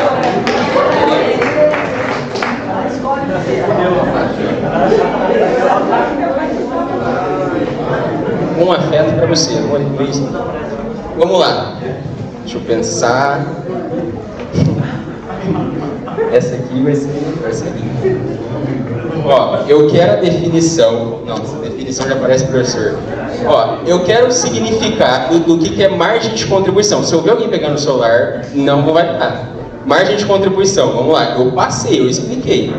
[SPEAKER 2] Um afeto para você, amor de Cristo. Vamos lá. Deixa eu pensar. Essa aqui vai ser linda. Ó, eu quero a definição. Não, essa definição já parece professor. Ó, eu quero o significado do que é margem de contribuição. Se eu ver alguém pegando o celular, não vai dar. Margem de contribuição, vamos lá. Eu passei, eu expliquei.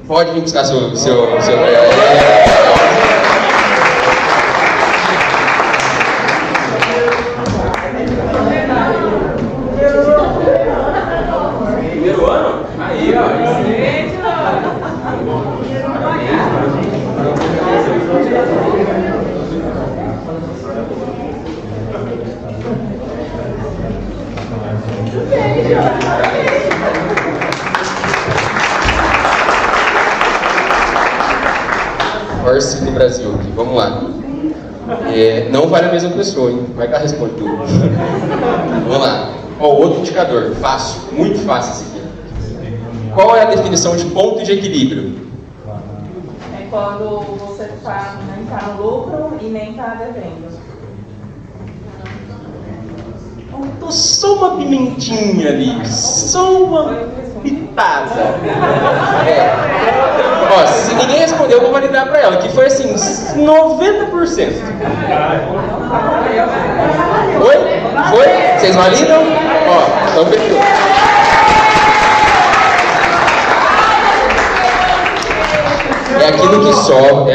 [SPEAKER 2] Pode vir buscar seu... Primeiro ano? Aí, ó. Orce do Brasil aqui, vamos lá. Não vale a mesma pessoa, hein? Vai que ela responde tudo. Vamos lá. Ó, outro indicador, fácil, muito fácil esse aqui. Qual é a definição de ponto de equilíbrio?
[SPEAKER 6] É quando você nem está no lucro e nem está devendo.
[SPEAKER 2] Faltou só uma pimentinha ali, só uma... pitada. Ó, se ninguém respondeu, eu vou validar pra ela, que foi assim, 90%. Foi? Foi? Vocês validam? Ó, então fechou. É aquilo que sobe,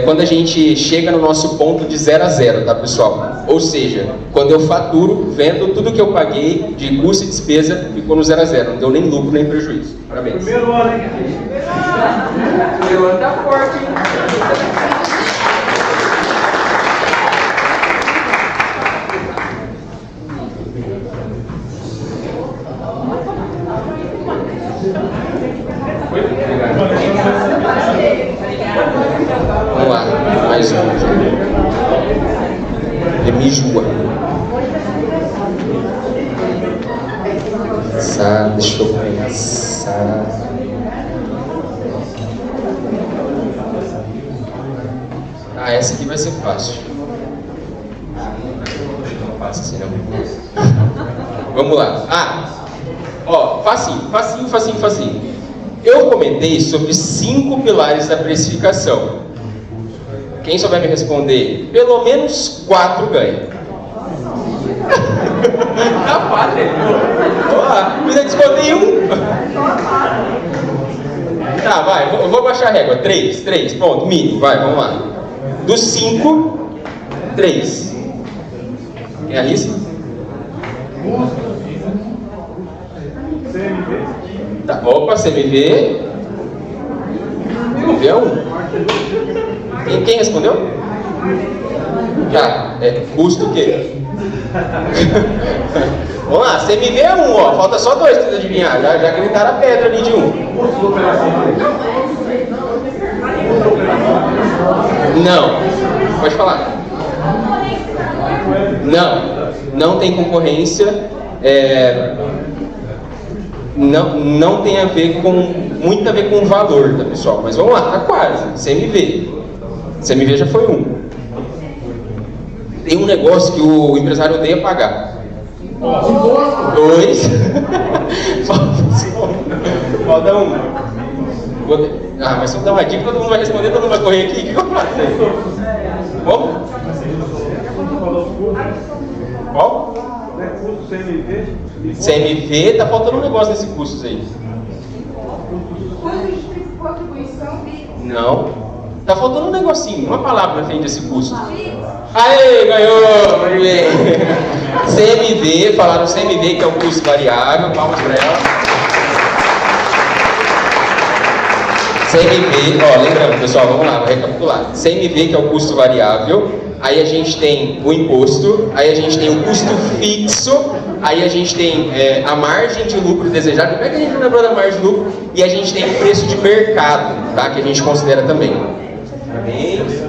[SPEAKER 2] quando a gente chega no nosso ponto de 0 a 0, tá, pessoal? Ou seja, quando eu faturo, vendo tudo que eu paguei de custo e despesa, ficou no 0 a 0, não deu nem lucro nem prejuízo. Parabéns.
[SPEAKER 4] Primeiro ano, hein?
[SPEAKER 2] Primeiro ano tá forte, hein? Vamos lá, mais um. Remijua. Deixa eu pensar. Essa aqui vai ser fácil. Não passa assim, não. Vamos lá. Facinho. Eu comentei sobre 5 pilares da precificação. Quem souber me responder, pelo menos 4 ganha. Tá fácil. Eu descontei 1. Tá, vai, eu vou baixar a régua. 3, ponto, mínimo, vai, vamos lá. Dos 5, 3. Quem arrisca?
[SPEAKER 4] CMV.
[SPEAKER 2] Tá, opa, CMV. CMV é 1. Quem respondeu? Já, custo o quê? Vamos lá, CMV é 1, ó. Falta só 2 pra adivinhar. Já gritaram a pedra ali de 1. Não. Pode falar. Não tem concorrência. Não tem a ver muito a ver com o valor, tá, pessoal? Mas vamos lá, tá quase. CMV já foi 1. Tem um negócio que o empresário odeia pagar. 2. Falta 1. Mas se eu dar uma dica, todo mundo vai responder, todo mundo vai correr aqui. O que eu faço aí? Como? Qual? CMV, tá faltando um negócio nesse custo aí. Não. Tá faltando um negocinho, uma palavra na frente desse custo. Aê, ganhou! Muito bem. CMV, falaram CMV, que é o custo variável. Palmas para ela. CMV, lembrando, pessoal, vamos lá, vou recapitular. CMV, que é o custo variável. Aí a gente tem o imposto, aí a gente tem o custo fixo, aí a gente tem a margem de lucro desejada. Como é que a gente não lembrou da margem de lucro? E a gente tem o preço de mercado, tá? Que a gente considera também. Parabéns.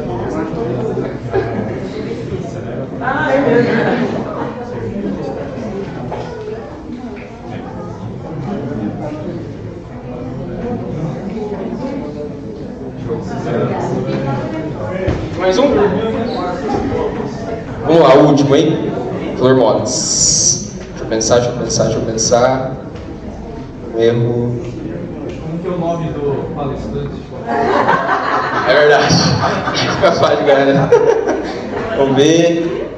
[SPEAKER 2] Mais um? Vamos lá, o último, hein? Flor Mods. Deixa eu pensar. Erro.
[SPEAKER 4] Como que é o nome do palestrante?
[SPEAKER 2] É verdade. Fica fácil de ganhar, né? Vamos ver.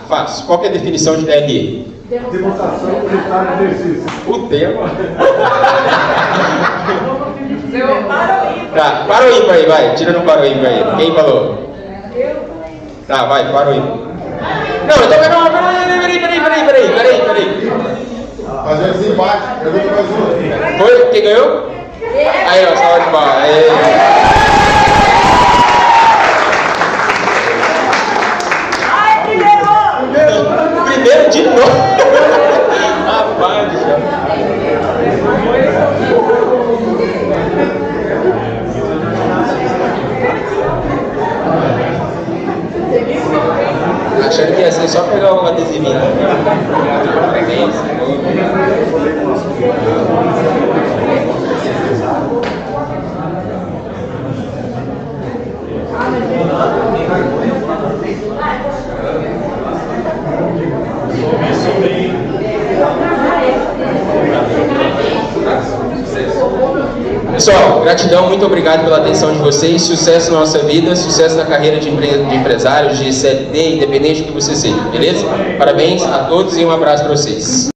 [SPEAKER 2] Fácil. Qual que é a definição de DRE?
[SPEAKER 4] Demonstração, resultado de exercício.
[SPEAKER 2] O tema.
[SPEAKER 6] Tá,
[SPEAKER 2] para o ímpar aí, vai. Tira no para o ímpar aí. Quem falou? Tá, vai, para o ímpar. Não, peraí.
[SPEAKER 7] Fazer assim embaixo, pergunta mais uma.
[SPEAKER 2] Foi? Quem ganhou? Aí, ó, salva de palmas. Primeiro de novo. Rapaz do céu. Achando que ia ser só pegar um adesivinho. Pessoal, gratidão, muito obrigado pela atenção de vocês, sucesso na nossa vida, sucesso na carreira de empresário, de CLT, independente do que você seja, beleza? Parabéns a todos e um abraço para vocês.